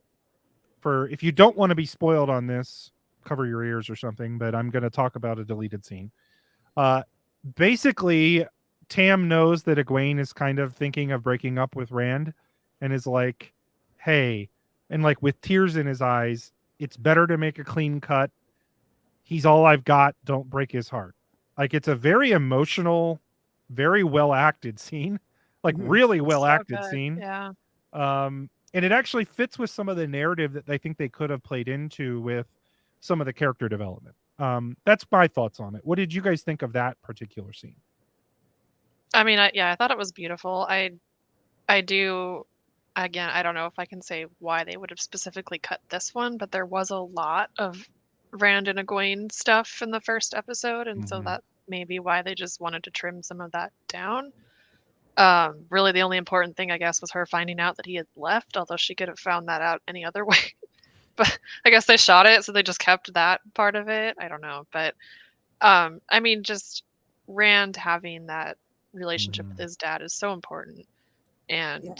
for if you don't want to be spoiled on this, cover your ears or something, but I'm going to talk about a deleted scene. Basically, Tam knows that Egwene is kind of thinking of breaking up with Rand and is like, hey, and like with tears in his eyes, it's better to make a clean cut. He's all I've got. Don't break his heart. Like, it's a very emotional, very well acted scene, like really well acted scene. Yeah. And it actually fits with some of the narrative that I think they could have played into with some of the character development. That's my thoughts on it. What did you guys think of that particular scene? I mean, I thought it was beautiful. I do, again, I don't know if I can say why they would have specifically cut this one, but there was a lot of Rand and Egwene stuff in the first episode, and so that may be why they just wanted to trim some of that down. Really, the only important thing, I guess, was her finding out that he had left, although she could have found that out any other way. But I guess they shot it, so they just kept that part of it. I don't know. But, I mean, just Rand having that relationship with his dad is so important. And,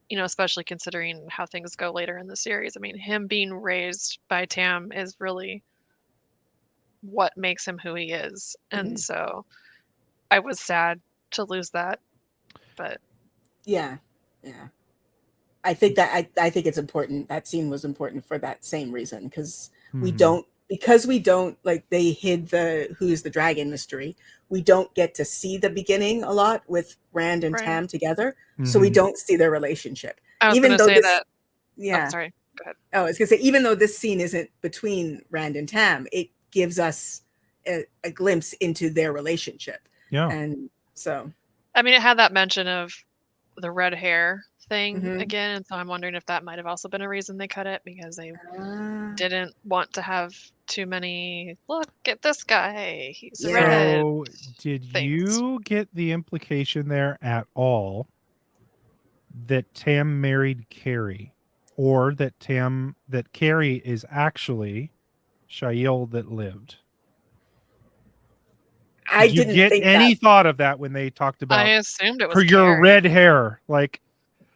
you know, especially considering how things go later in the series. I mean, him being raised by Tam is really what makes him who he is. And so I was sad to lose that. But yeah. I think that I think it's important. That scene was important for that same reason, because we don't like, they hid the who's the dragon mystery. We don't get to see the beginning a lot with Rand and Tam together, so we don't see their relationship. I was even though say that. Yeah. Oh, sorry. Go ahead. Oh, I was gonna say, even though this scene isn't between Rand and Tam, it gives us a glimpse into their relationship. Yeah. And so, I mean, it had that mention of the red hair thing again, and so I'm wondering if that might have also been a reason they cut it, because they didn't want to have too many, look at this guy, he's a redhead. So did you get the implication there at all that Tam married Carrie, or that Carrie is actually Shael that lived? I didn't get any thought of that when they talked about I assumed it was for your Carrie. red hair. Like,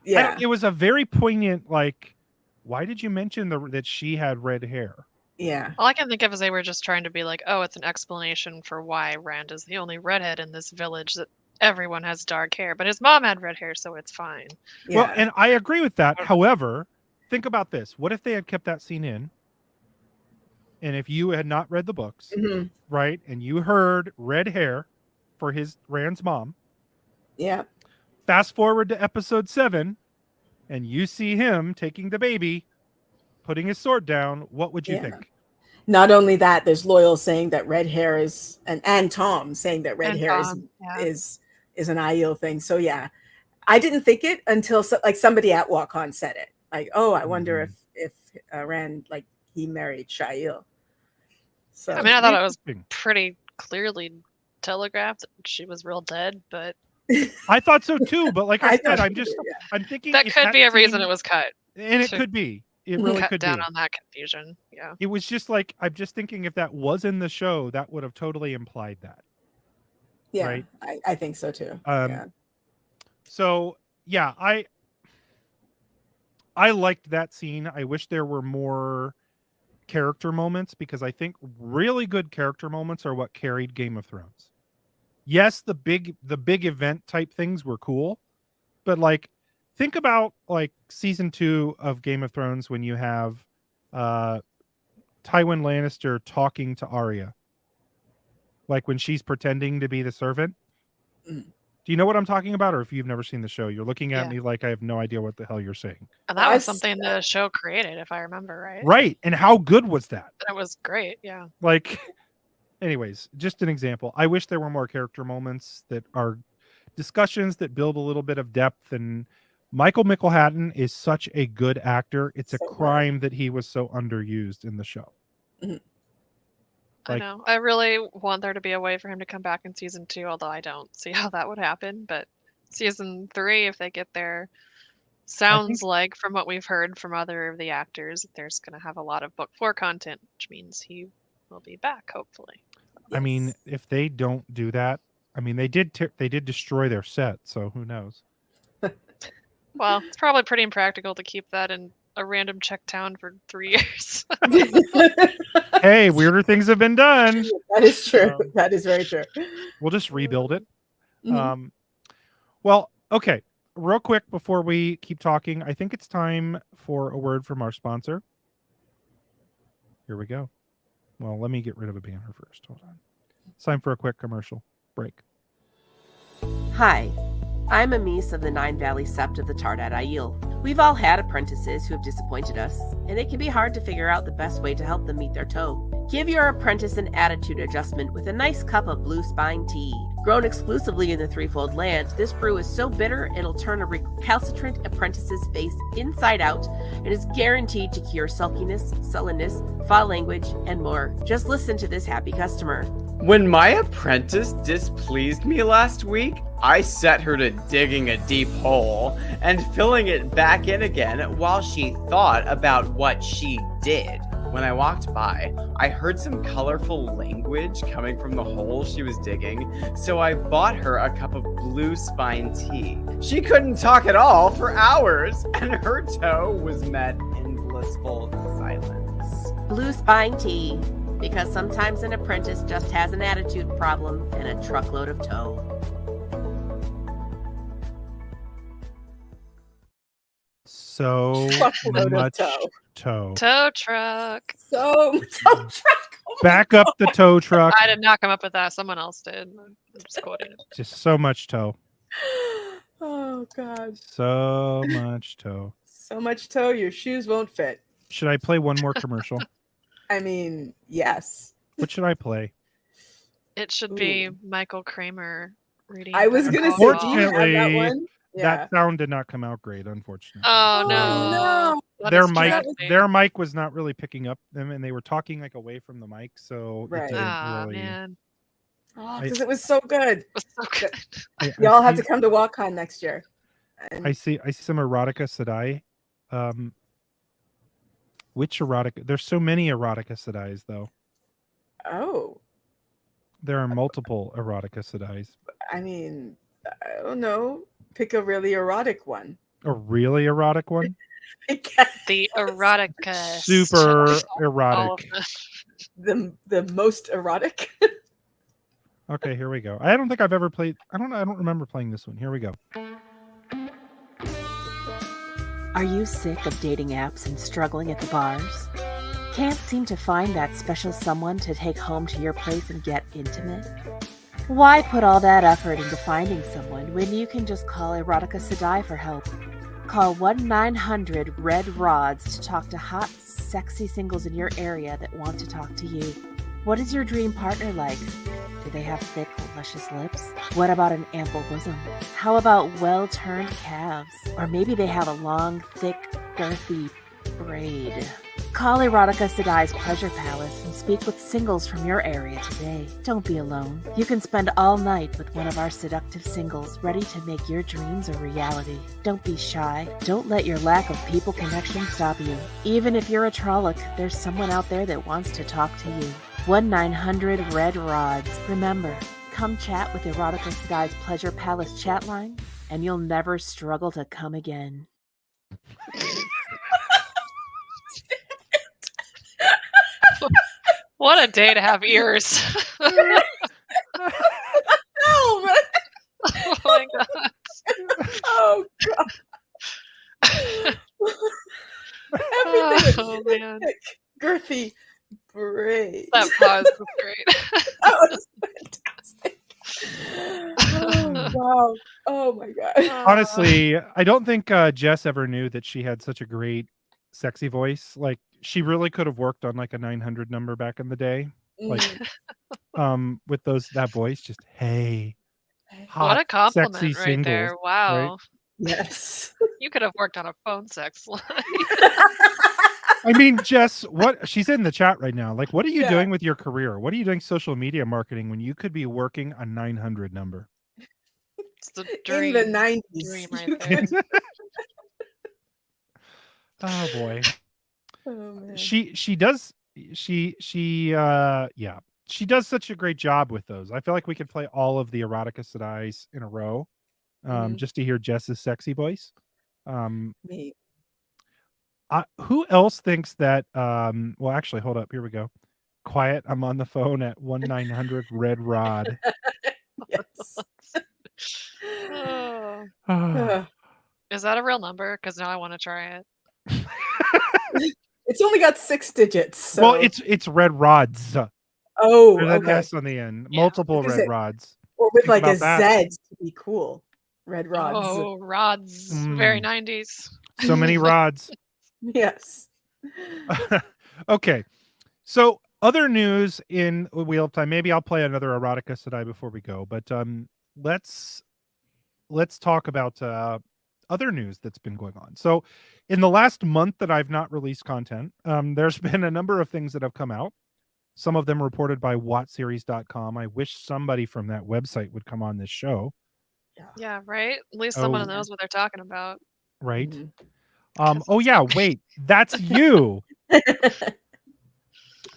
Yeah. It was a very poignant, like, why did you mention that she had red hair? Yeah. All I can think of is they were just trying to be like, oh, it's an explanation for why Rand is the only redhead in this village, that everyone has dark hair, but his mom had red hair, so it's fine. Yeah. Well, and I agree with that. However, think about this. What if they had kept that scene in? And if you had not read the books, Mhm. right, and you heard red hair for Rand's mom, Yeah. fast forward to episode 7, and you see him taking the baby, putting his sword down, what would you Yeah. think? Not only that, there's Loyal saying that red hair is, and Tom saying that red And hair Tom, yeah. is an Aiel thing. So yeah, I didn't think it until like somebody at WoTCon said it. Like, oh, I wonder if Rand, like, he married Shail. So I mean, I thought it was pretty clearly telegraphed that she was real dead, but I thought so too. But like I said, thought I'm so just too, yeah. I'm thinking that if could be a reason scene- it was cut. and it to could be. It really cut could down be. on that confusion. Yeah. It was just like, I'm just thinking if that was in the show, that would have totally implied that. Yeah, right? I think so too. Yeah. So yeah, I liked that scene. I wish there were more character moments, because I think really good character moments are what carried Game of Thrones. Yes, the big event type things were cool, but like, think about like season 2 of Game of Thrones when you have Tywin Lannister talking to Arya, like when she's pretending to be the servant. Do you know what I'm talking about? Or if you've never seen the show, you're looking at me like I have no idea what the hell you're saying. And that was something the show created, if I remember right. Right. And how good was that? That was great. Yeah. Like, anyways, just an example. I wish there were more character moments that are discussions that build a little bit of depth. And Michael Mickelhatton is such a good actor. It's a crime that he was so underused in the show. I know. I really want there to be a way for him to come back in season 2, although I don't see how that would happen. But season 3, if they get there, sounds like, from what we've heard from other of the actors, there's going to have a lot of book 4 content, which means he will be back, hopefully. Yes. I mean, if they don't do that, I mean, they did destroy their set, so who knows? Well, it's probably pretty impractical to keep that in a random Czech town for 3 years. Hey, weirder things have been done. That is true. That is very true. We'll just rebuild it. Well, okay. Real quick before we keep talking, I think it's time for a word from our sponsor. Here we go. Well, let me get rid of a banner first. Hold on. It's time for a quick commercial break. Hi, I'm Amis of the Nine Valley Sept of the Tardat Aiel. We've all had apprentices who have disappointed us, and it can be hard to figure out the best way to help them meet their toe. Give your apprentice an attitude adjustment with a nice cup of Blue Spine tea. Grown exclusively in the Threefold Land, this brew is so bitter it'll turn a recalcitrant apprentice's face inside out and is guaranteed to cure sulkiness, sullenness, foul language, and more. Just listen to this happy customer. When my apprentice displeased me last week, I set her to digging a deep hole and filling it back in again while she thought about what she did. When I walked by, I heard some colorful language coming from the hole she was digging, so I bought her a cup of Blue Spine tea. She couldn't talk at all for hours, and her toe was met in blissful silence. Blue Spine tea, because sometimes an apprentice just has an attitude problem and a truckload of toe. So much toe. Tow truck. Tow truck. Back up the tow truck. I did not come up with that. Someone else did. I'm just quoting it. Just so much toe. Oh, God. So much toe. So much toe, your shoes won't fit. Should I play one more commercial? I mean, yes. What should I play? It should be Michael Kramer reading. I was going to say, do you have that one? That sound did not come out great, unfortunately. Oh, no. Their mic was not really picking up them, and they were talking like away from the mic, so it didn't really... man. Because it was so good. It was so good. Y'all have to come to WoTCon next year. I see some erotica sedai. Which erotica? There's so many erotica sedais, though. Oh. There are multiple erotica sedais. I mean, I don't know. Pick a really erotic one. A really erotic one? The erotica. Super All of erotic. them. The most erotic. Okay, here we go. I don't think I've ever played. I don't remember playing this one. Here we go. Are you sick of dating apps and struggling at the bars? Can't seem to find that special someone to take home to your place and get intimate? Why put all that effort into finding someone when you can just call Erotica Sedai for help? Call 1-900-RED-RODS to talk to hot, sexy singles in your area that want to talk to you. What is your dream partner like? Do they have thick, luscious lips? What about an ample bosom? How about well-turned calves? Or maybe they have a long, thick, girthy braid. Call Erotica Sedai's Pleasure Palace and speak with singles from your area today. Don't be alone. You can spend all night with one of our seductive singles ready to make your dreams a reality. Don't be shy. Don't let your lack of people connection stop you. Even if you're a Trolloc, there's someone out there that wants to talk to you. 1-900-RED-RODS. Remember, come chat with Erotica Sedai's Pleasure Palace chat line, and you'll never struggle to come again. What a day to have ears. Oh my, Oh my god. oh god. Everything Oh, was man. thick, girthy braid. That pause was great. That was fantastic. Oh wow. Oh my god. Honestly, I don't think Jess ever knew that she had such a great sexy voice. Like she really could have worked on like a 900 number back in the day. Like with that voice, just hey, hot, What a compliment sexy right singles, there. Wow. right? Yes. You could have worked on a phone sex line. I mean, Jess, what she's in the chat right now. Like, what are you Yeah. doing with your career? What are you doing social media marketing when you could be working a 900 number? It's the In dream. the 90s. Dream you right there. could- Oh boy. Oh, man. She does she yeah. She does such a great job with those. I feel like we could play all of the Erotica Sedais in a row. Just to hear Jess's sexy voice. Me. Who else thinks that well actually hold up, here we go. Quiet, I'm on the phone at 1-900-RED-ROD. Yes. Oh. Uh, Is that a real number? Because now I want to try it. it's only got 6 digits. So. Well, it's red rods. Oh, There's an okay. S on the end. Yeah. Multiple Is red it- rods. Or with Think like a about that. Z to be cool. Red rods. Oh, rods. Very 90s. So many rods. Yes. Okay. So other news in Wheel of Time. Maybe I'll play another Erotica Sedai before we go, but let's talk about other news that's been going on. So in the last month that I've not released content, there's been a number of things that have come out. Some of them reported by WoTSeries.com. I wish somebody from that website would come on this show. Yeah, right? At least someone Oh. knows what they're talking about. Right? Mhm. Oh yeah, wait, that's you.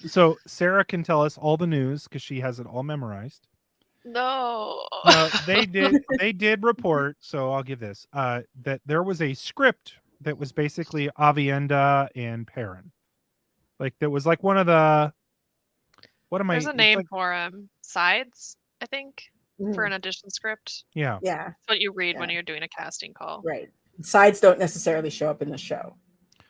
So Sarah can tell us all the news because she has it all memorized. No. No, they did report, so I'll give this, that there was a script that was basically Avienda and Perrin. Like that was like one of the There's a it's name like- for him. Sides, I think, for Mhm. an audition script. yeah. Yeah, That's what you read when Yeah. you're doing a casting call. right. Sides don't necessarily show up in the show.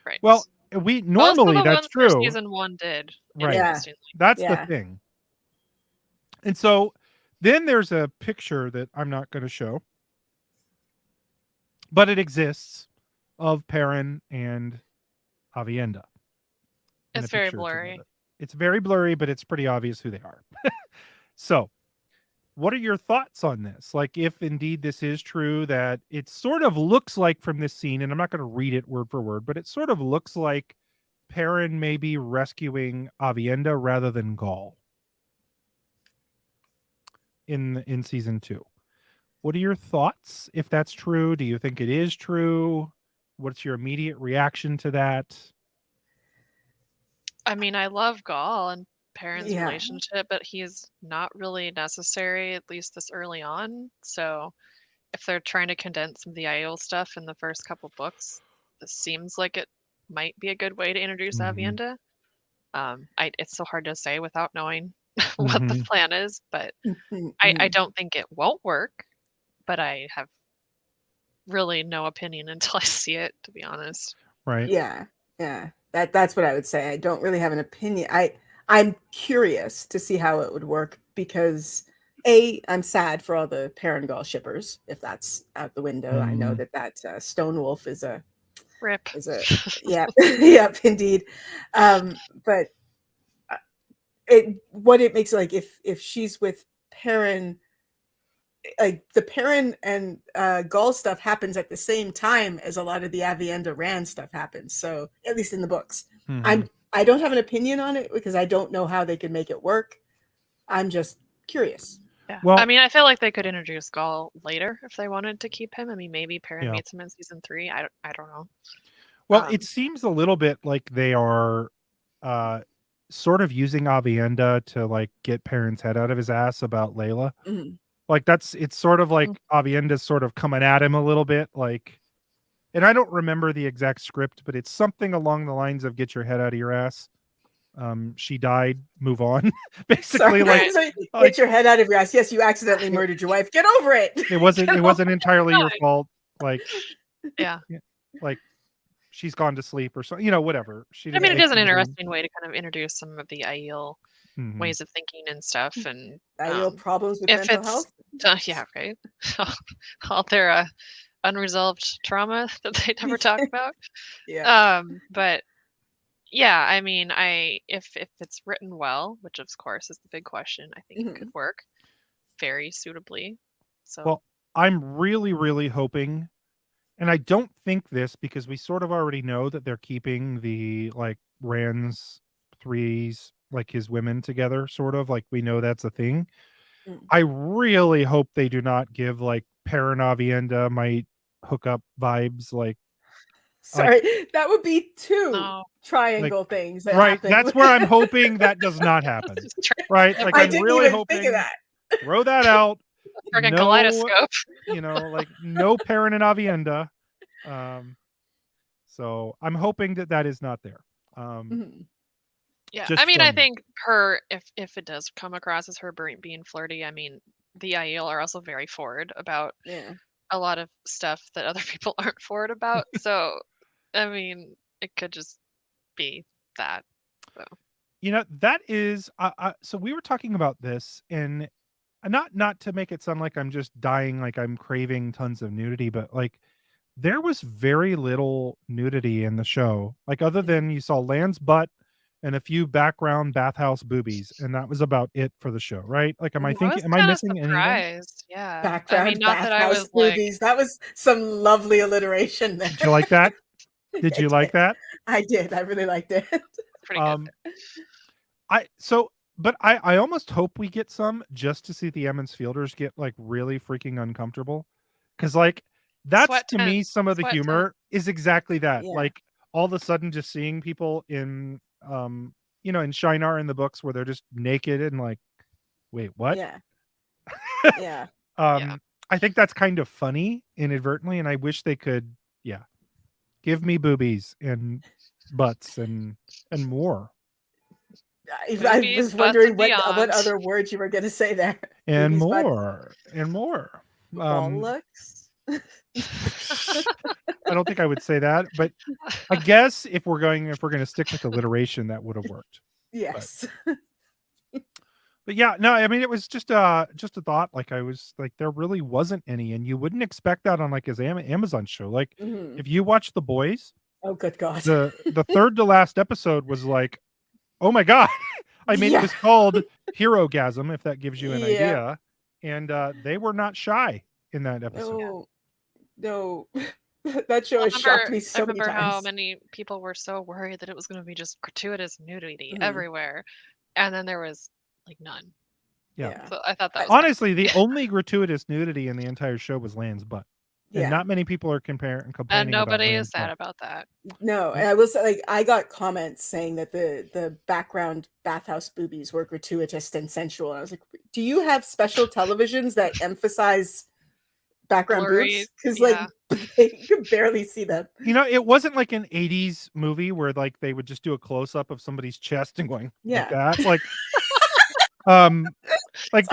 Right. Well, we Most of normally the that's ones for true. season 1 did. Right. Yeah. interestingly. That's Yeah. the thing. And so then there's a picture that I'm not going to show, but it exists of Perrin and Avienda. And It's a very picture blurry. together. It's very blurry, but it's pretty obvious who they are. So, what are your thoughts on this? Like, if indeed this is true, that it sort of looks like from this scene, and I'm not going to read it word for word, but it sort of looks like Perrin may be rescuing Avienda rather than Gaul in season 2. What are your thoughts if that's true? Do you think it is true? What's your immediate reaction to that? I mean, I love Gaul and Perrin's Yeah. relationship, but he's not really necessary, at least this early on. So if they're trying to condense some of the Aiel stuff in the first couple books, this seems like it might be a good way to introduce Avienda. It's so hard to say without knowing what the plan is, but I don't think it won't work, but I have really no opinion until I see it, to be honest. Right. Yeah. That's what I would say. I don't really have an opinion. I'm curious to see how it would work because I'm sad for all the Parangol shippers if that's out the window. I know that Stone Wolf is a Rip. Yep, indeed. But what it makes like if she's with Perrin, like the Perrin and Gaul stuff happens at the same time as a lot of the Avienda Rand stuff happens. So at least in the books, I don't have an opinion on it because I don't know how they could make it work. I'm just curious. Yeah. Well, I mean, I feel like they could introduce Gaul later if they wanted to keep him. I mean, maybe Perrin meets him in season 3. I don't know. Well, it seems a little bit like they are sort of using Avienda to like get Perrin's head out of his ass about Layla. Like it's sort of like Avienda's sort of coming at him a little bit, like, and I don't remember the exact script, but it's something along the lines of "Get your head out of your ass." She died. Move on. Basically, get your head out of your ass. Yes, you accidentally murdered your wife. Get over it. It wasn't entirely your fault. Like, yeah, like she's gone to sleep or so. Whatever. I mean, it is an interesting way to kind of introduce some of the Aiel ways of thinking and stuff, and Aiel problems with mental health. Yeah, right. All their unresolved trauma that they never talk about. Yeah. But yeah, I mean, if it's written well, which of course is the big question, I think it could work very suitably. So well, I'm really, really hoping, and I don't think this because we sort of already know that they're keeping the like Rand's 3s, like his women together, sort of like we know that's a thing. I really hope they do not give like Perrin Avienda might hook up vibes. Like, sorry, that would be two triangle things. Right. That's where I'm hoping that does not happen. Right. Like I'm really hoping that. Throw that out. Friggin' kaleidoscope. Like no Perrin and Avienda. So I'm hoping that is not there. Yeah, I mean, I think if it does come across as her being flirty, I mean, the Aiel are also very forward about a lot of stuff that other people aren't forward about. So, I mean, it could just be that. So. That is. So we were talking about this, and not to make it sound like I'm just dying, like I'm craving tons of nudity, but like there was very little nudity in the show. Like other than you saw Lan's butt and a few background bathhouse boobies, and that was about it for the show, right? Like, am I missing anything? Yeah, background I mean, not that I was boobies. That was some lovely alliteration there. Did you like that? Did you like that? I did. I really liked it. Pretty good. But I almost hope we get some just to see the Emmons Fielders get like really freaking uncomfortable, because like that's to me some of the humor is exactly that. Like all of a sudden just seeing people in in Shinar in the books where they're just naked and like, wait, what? Yeah. I think that's kind of funny inadvertently, and I wish they could give me boobies and butts and more. I was wondering what other words you were going to say there. And boobies, more butts. and more. Bollocks. I don't think I would say that, but I guess if we're going to stick with alliteration, that would have worked. Yes. But yeah, no, I mean it was just a thought. Like I was like, there really wasn't any, and you wouldn't expect that on like his Amazon show. Like if you watch The Boys, oh good God, the third to last episode was like, oh my God. I mean, it was called Herogasm, if that gives you an idea, and they were not shy in that episode. No. That show has shocked me so many times. I remember how many people were so worried that it was going to be just gratuitous nudity everywhere, and then there was like none. Yeah. So I thought that was honestly the only gratuitous nudity in the entire show was Lan's butt. And not many people are complaining. And nobody about is sad about that. No, and I will say, like, I got comments saying that the background bathhouse boobies were gratuitous and sensual. And I was like, do you have special televisions that emphasize background Blurry, boots because yeah. like they could barely see them. You know, it wasn't like an 80s movie where like they would just do a close up of somebody's chest and going like Yeah. that. Like there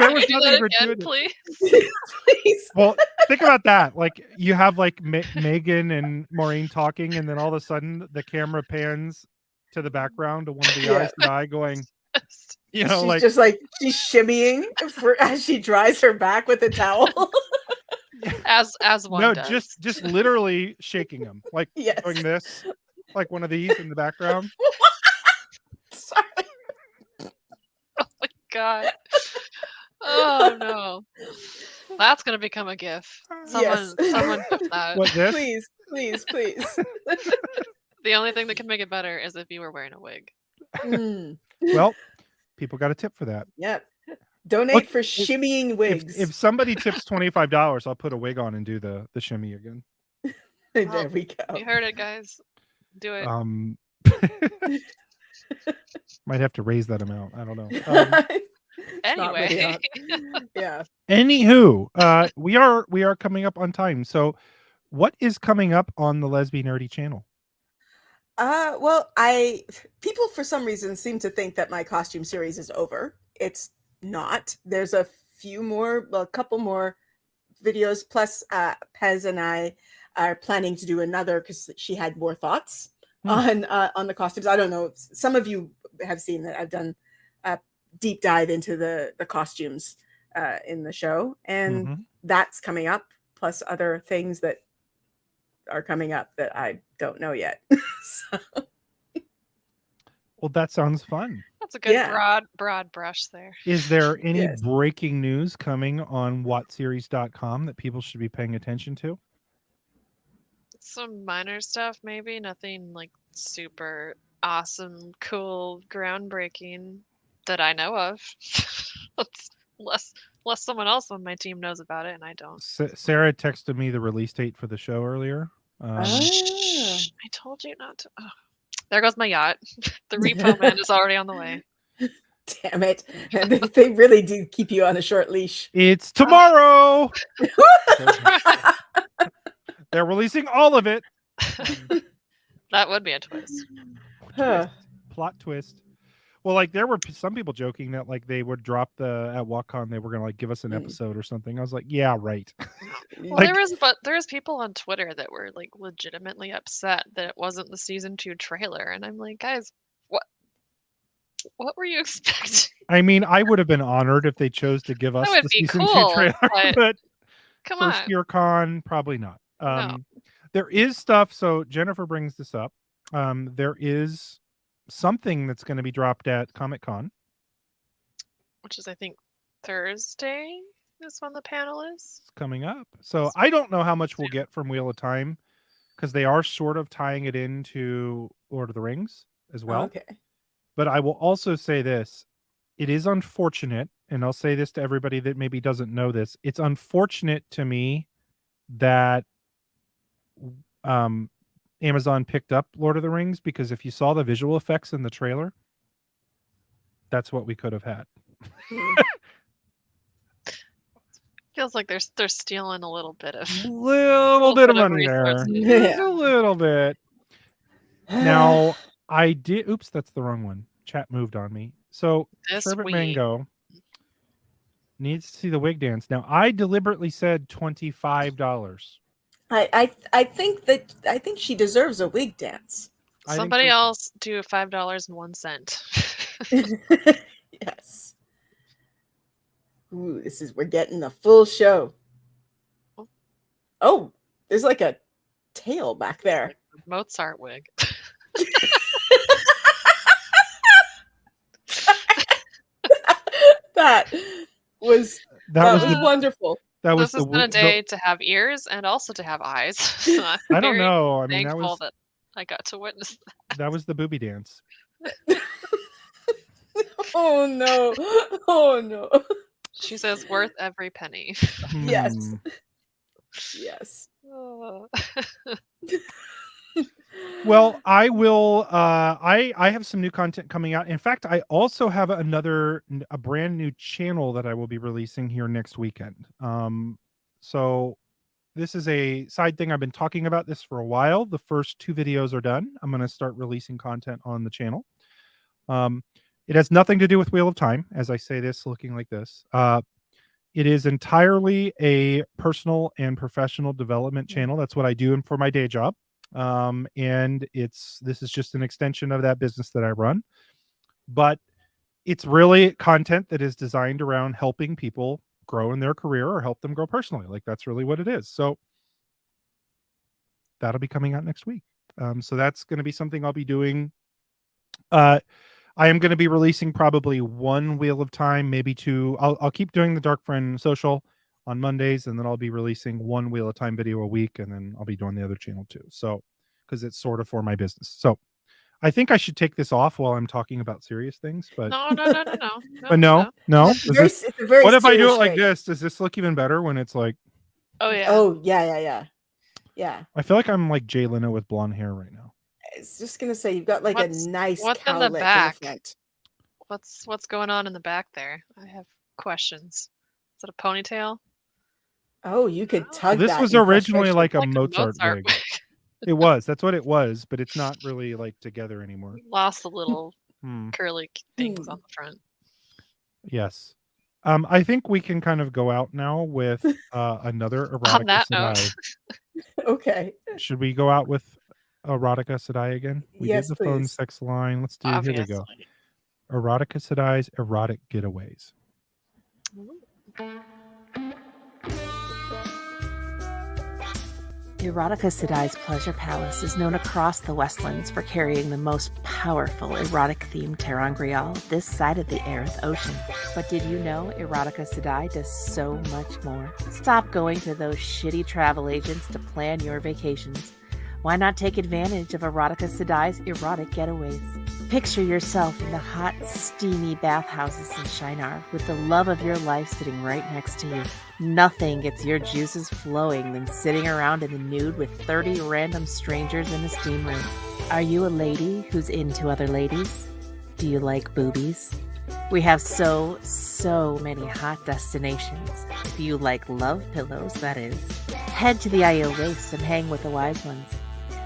Can was you do nothing that again, gratuitous. please? Please. Well, think about that. Like you have like Megan and Maureen talking, and then all of a sudden the camera pans to the background to one of the Yeah. eyes and I going, you know, She's like just like she's shimmying as she dries her back with a towel. As one no, does. just literally shaking them, like Yes. doing this, like one of these in the background. Sorry. Oh my god. Oh no. That's gonna become a GIF. Someone put that. What this? Please. The only thing that can make it better is if you were wearing a wig. Well, people got a tip for that. Yep. Donate Look, for shimmying wigs. If somebody tips $25, I'll put a wig on and do the shimmy again. There we go. You heard it, guys. Do it. Might have to raise that amount. I don't know. It's not really Anyway. hot. Yeah. Anywho, we are coming up on time. So, what is coming up on the Lesbian Nerdy channel? Well, people for some reason seem to think that my costume series is over. It's not. There's a couple more videos. Plus, Pez and I are planning to do another because she had more thoughts on the costumes. I don't know. Some of you have seen that I've done a deep dive into the costumes in the show, and that's coming up. Plus, other things that are coming up that I don't know yet. So. Well, that sounds fun. That's a good broad brush there. Is there any Yes. breaking news coming on WoTSeries.com that people should be paying attention to? Some minor stuff, maybe. Nothing like super awesome, cool, groundbreaking that I know of. Unless someone else on my team knows about it and I don't. Sarah texted me the release date for the show earlier. I told you not to. Oh. There goes my yacht. The repo man is already on the way. Damn it. And they really do keep you on a short leash. It's tomorrow. They're releasing all of it. That would be a twist. Plot twist. Well, like there were some people joking that like they would drop at WoTCon, they were gonna like give us an episode or something. I was like, yeah, right. Well, there was people on Twitter that were like legitimately upset that it wasn't the season 2 trailer, and I'm like, guys, what were you expecting? I mean, I would have been honored if they chose to give us That would the be season cool, 2 trailer, but come first on. year con, probably not. No. There is stuff. So Jennifer brings this up. There is something that's going to be dropped at Comic-Con, which is I think Thursday is when the panel is coming up. So I don't know how much we'll get from Wheel of Time because they are sort of tying it into Lord of the Rings as well. Okay. But I will also say this. It is unfortunate, and I'll say this to everybody that maybe doesn't know this. It's unfortunate to me that Amazon picked up Lord of the Rings, because if you saw the visual effects in the trailer, that's what we could have had. feels like they're stealing a little bit of money there. resources. A little bit. Now I did. Oops, that's the wrong one. Chat moved on me. So This Sherbet week. Mango needs to see the wig dance. Now I deliberately said $25. I think she deserves a wig dance. Somebody else do $5.01. Yes. Ooh, we're getting the full show. Oh, there's like a tail back there. Mozart wig. That was wonderful. This has been a day to have ears and also to have eyes. I don't know. I mean, thankful that I got to witness that. That was the booby dance. Oh no! Oh no! She says, "Worth every penny." Yes. Yes. Oh. Well, I will. I have some new content coming out. In fact, I also have a brand new channel that I will be releasing here next weekend. So this is a side thing. I've been talking about this for a while. The first 2 videos are done. I'm going to start releasing content on the channel. It has nothing to do with Wheel of Time, as I say this looking like this. It is entirely a personal and professional development channel. That's what I do for my day job. And this is just an extension of that business that I run. But it's really content that is designed around helping people grow in their career or help them grow personally. Like, that's really what it is. So that'll be coming out next week. So that's going to be something I'll be doing. I am going to be releasing probably 1 Wheel of Time, maybe 2. I'll keep doing the Darkfriend social on Mondays, and then I'll be releasing 1 Wheel of Time video a week, and then I'll be doing the other channel too. So, because it's sort of for my business. So I think I should take this off while I'm talking about serious things, but No. but no. It's a very What if I do serious it like way. this? Does this look even better when it's like? Oh yeah. Oh yeah. I feel like I'm like Jay Leno with blonde hair right now. I was just gonna say, you've got like What's- a nice what's in the cowlick back? front. What's going on in the back there? I have questions. Is it a ponytail? Oh, you could tug This that was in originally frustration. like a Like a Mozart Mozart wig. It was. That's what it was, but it's not really like together anymore. Lost the little Hmm. curly things on the front. Yes. I think we can kind of go out now with another erotica On that note. Sedai. Okay. Should we go out with erotica Sedai again? We Yes, did the phone please. sex line. Let's do. Here we go. Obviously. Erotica Sedai's erotic getaways. Erotica Sedai's Pleasure Palace is known across the Westlands for carrying the most powerful erotic-themed ter'angreal this side of the Aerith Ocean. But did you know Erotica Sedai does so much more? Stop going to those shitty travel agents to plan your vacations. Why not take advantage of Erotica Sedai's erotic getaways? Picture yourself in the hot, steamy bathhouses in Shinar with the love of your life sitting right next to you. Nothing gets your juices flowing than sitting around in the nude with 30 random strangers in a steam room. Are you a lady who's into other ladies? Do you like boobies? We have so many hot destinations. If you like love pillows, that is. Head to the Aiel Waste and hang with the wise ones.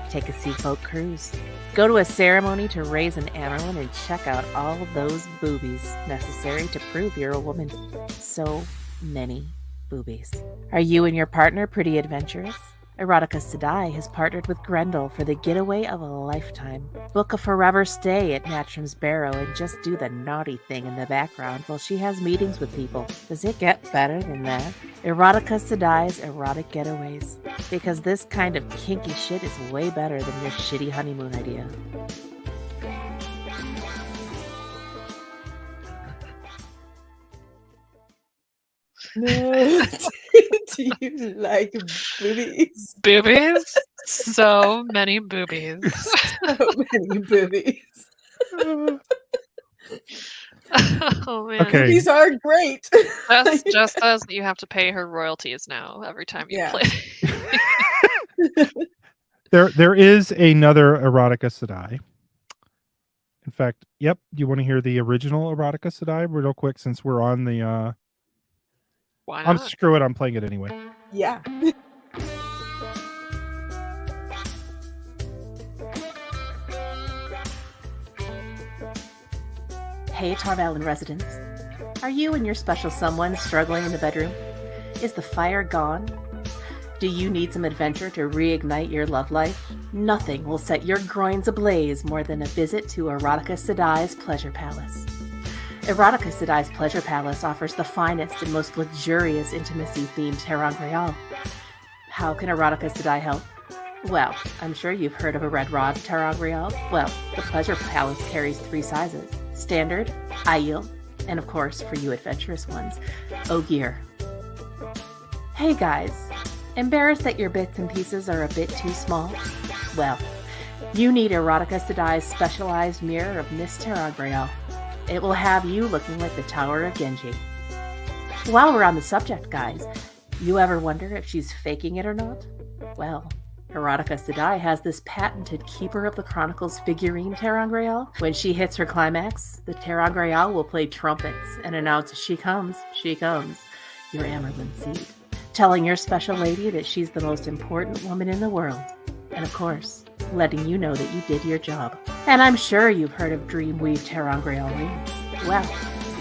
Take a Seafolk cruise. Go to a ceremony to raise an Amerlin and check out all those boobies necessary to prove you're a woman. So many boobies. Are you and your partner pretty adventurous? Erotica Sedai has partnered with Grendel for the getaway of a lifetime. Book a forever stay at Natram's Barrow and just do the naughty thing in the background while she has meetings with people. Does it get better than that? Erotica Sedai's erotic getaways. Because this kind of kinky shit is way better than your shitty honeymoon idea. No. Do you like boobies? Boobies? So many boobies. So many boobies. Oh man. Okay. These are great. That's just says that you have to pay her royalties now every time you Yeah. play. There is another erotica Sedai. In fact, yep. You want to hear the original erotica Sedai real quick since we're on the Why I'm not? screw it, I'm playing it anyway. Yeah. Hey, Tarvalin residents. Are you and your special someone struggling in the bedroom? Is the fire gone? Do you need some adventure to reignite your love life? Nothing will set your groins ablaze more than a visit to Erotica Sedai's Pleasure Palace. Erotica Sedai's Pleasure Palace offers the finest and most luxurious intimacy-themed ter'angreal. How can Erotica Sedai help? Well, I'm sure you've heard of a red rod ter'angreal. Well, the Pleasure Palace carries 3 sizes: standard, Aiel, and of course, for you adventurous ones, Ogier. Hey guys, embarrassed that your bits and pieces are a bit too small? Well, you need Erotica Sedai's specialized mirror of Miss ter'angreal. It will have you looking like the Tower of Genji. While we're on the subject, guys, you ever wonder if she's faking it or not? Well, Erotica Sedai has this patented Keeper of the Chronicles figurine ter'angreal. When she hits her climax, the ter'angreal will play trumpets and announce, "She comes, your Amerlin seed." telling your special lady that she's the most important woman in the world, and of course, letting you know that you did your job. And I'm sure you've heard of Dreamweave Terangreal rings. Well,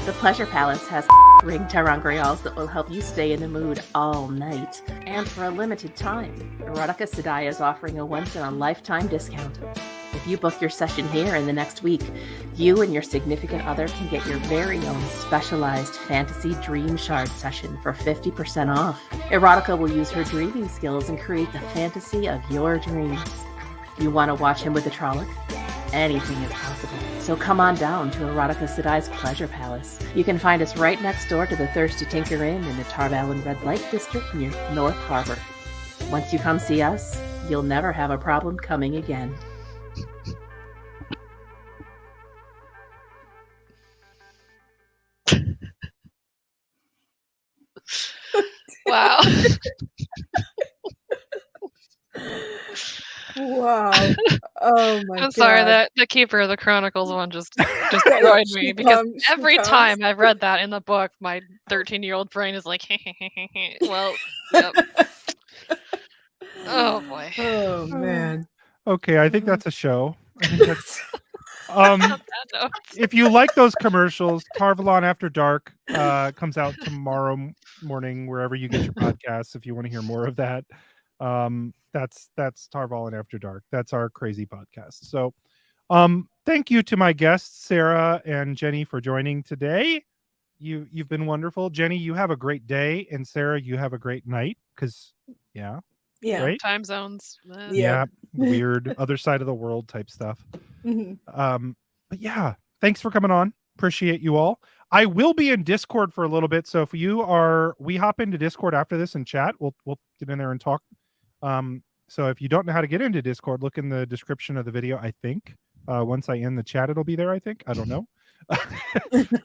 the Pleasure Palace has ring Terangreals that will help you stay in the mood all night. And for a limited time, Erotica Sedai is offering a once-in-a-lifetime discount. If you book your session here in the next week, you and your significant other can get your very own specialized fantasy dream shard session for 50% off. Erotica will use her dreaming skills and create the fantasy of your dreams. You want to watch him with a Trolloc? Anything is possible. So come on down to Erotica Sedai's Pleasure Palace. You can find us right next door to the Thirsty Tinker Inn in the Tarvalin Red Light District near North Harbor. Once you come see us, you'll never have a problem coming again. Wow. Wow. Oh my god. I'm sorry that the Keeper of the Chronicles one just destroyed me because every time I've read that in the book, my 13-year-old brain is like, well, yep. Oh boy. Oh man. Okay, I think that's a show. I think that's On that note. if you like those commercials, Tarvalon After Dark comes out tomorrow morning wherever you get your podcasts. If you want to hear more of that, that's Tarvalon After Dark. That's our crazy podcast. So, thank you to my guests Sarah and Jenny for joining today. You've been wonderful. Jenny, you have a great day, and Sarah, you have a great night. Because Yeah. right? Time zones. Yeah, weird other side of the world type stuff. But yeah, thanks for coming on. Appreciate you all. I will be in Discord for a little bit, so if we hop into Discord after this and chat. We'll get in there and talk. So if you don't know how to get into Discord, look in the description of the video. I think once I end the chat, it'll be there. I think, I don't know.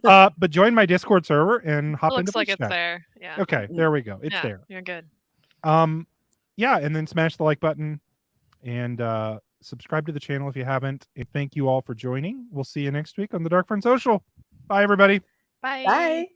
But join my Discord server and hop into. Looks like it's chat. there. Yeah. Okay, there we go. It's Yeah, there. You're good. Yeah, and then smash the like button and subscribe to the channel if you haven't. And thank you all for joining. We'll see you next week on the Darkfriend Social. Bye, everybody. Bye. Bye.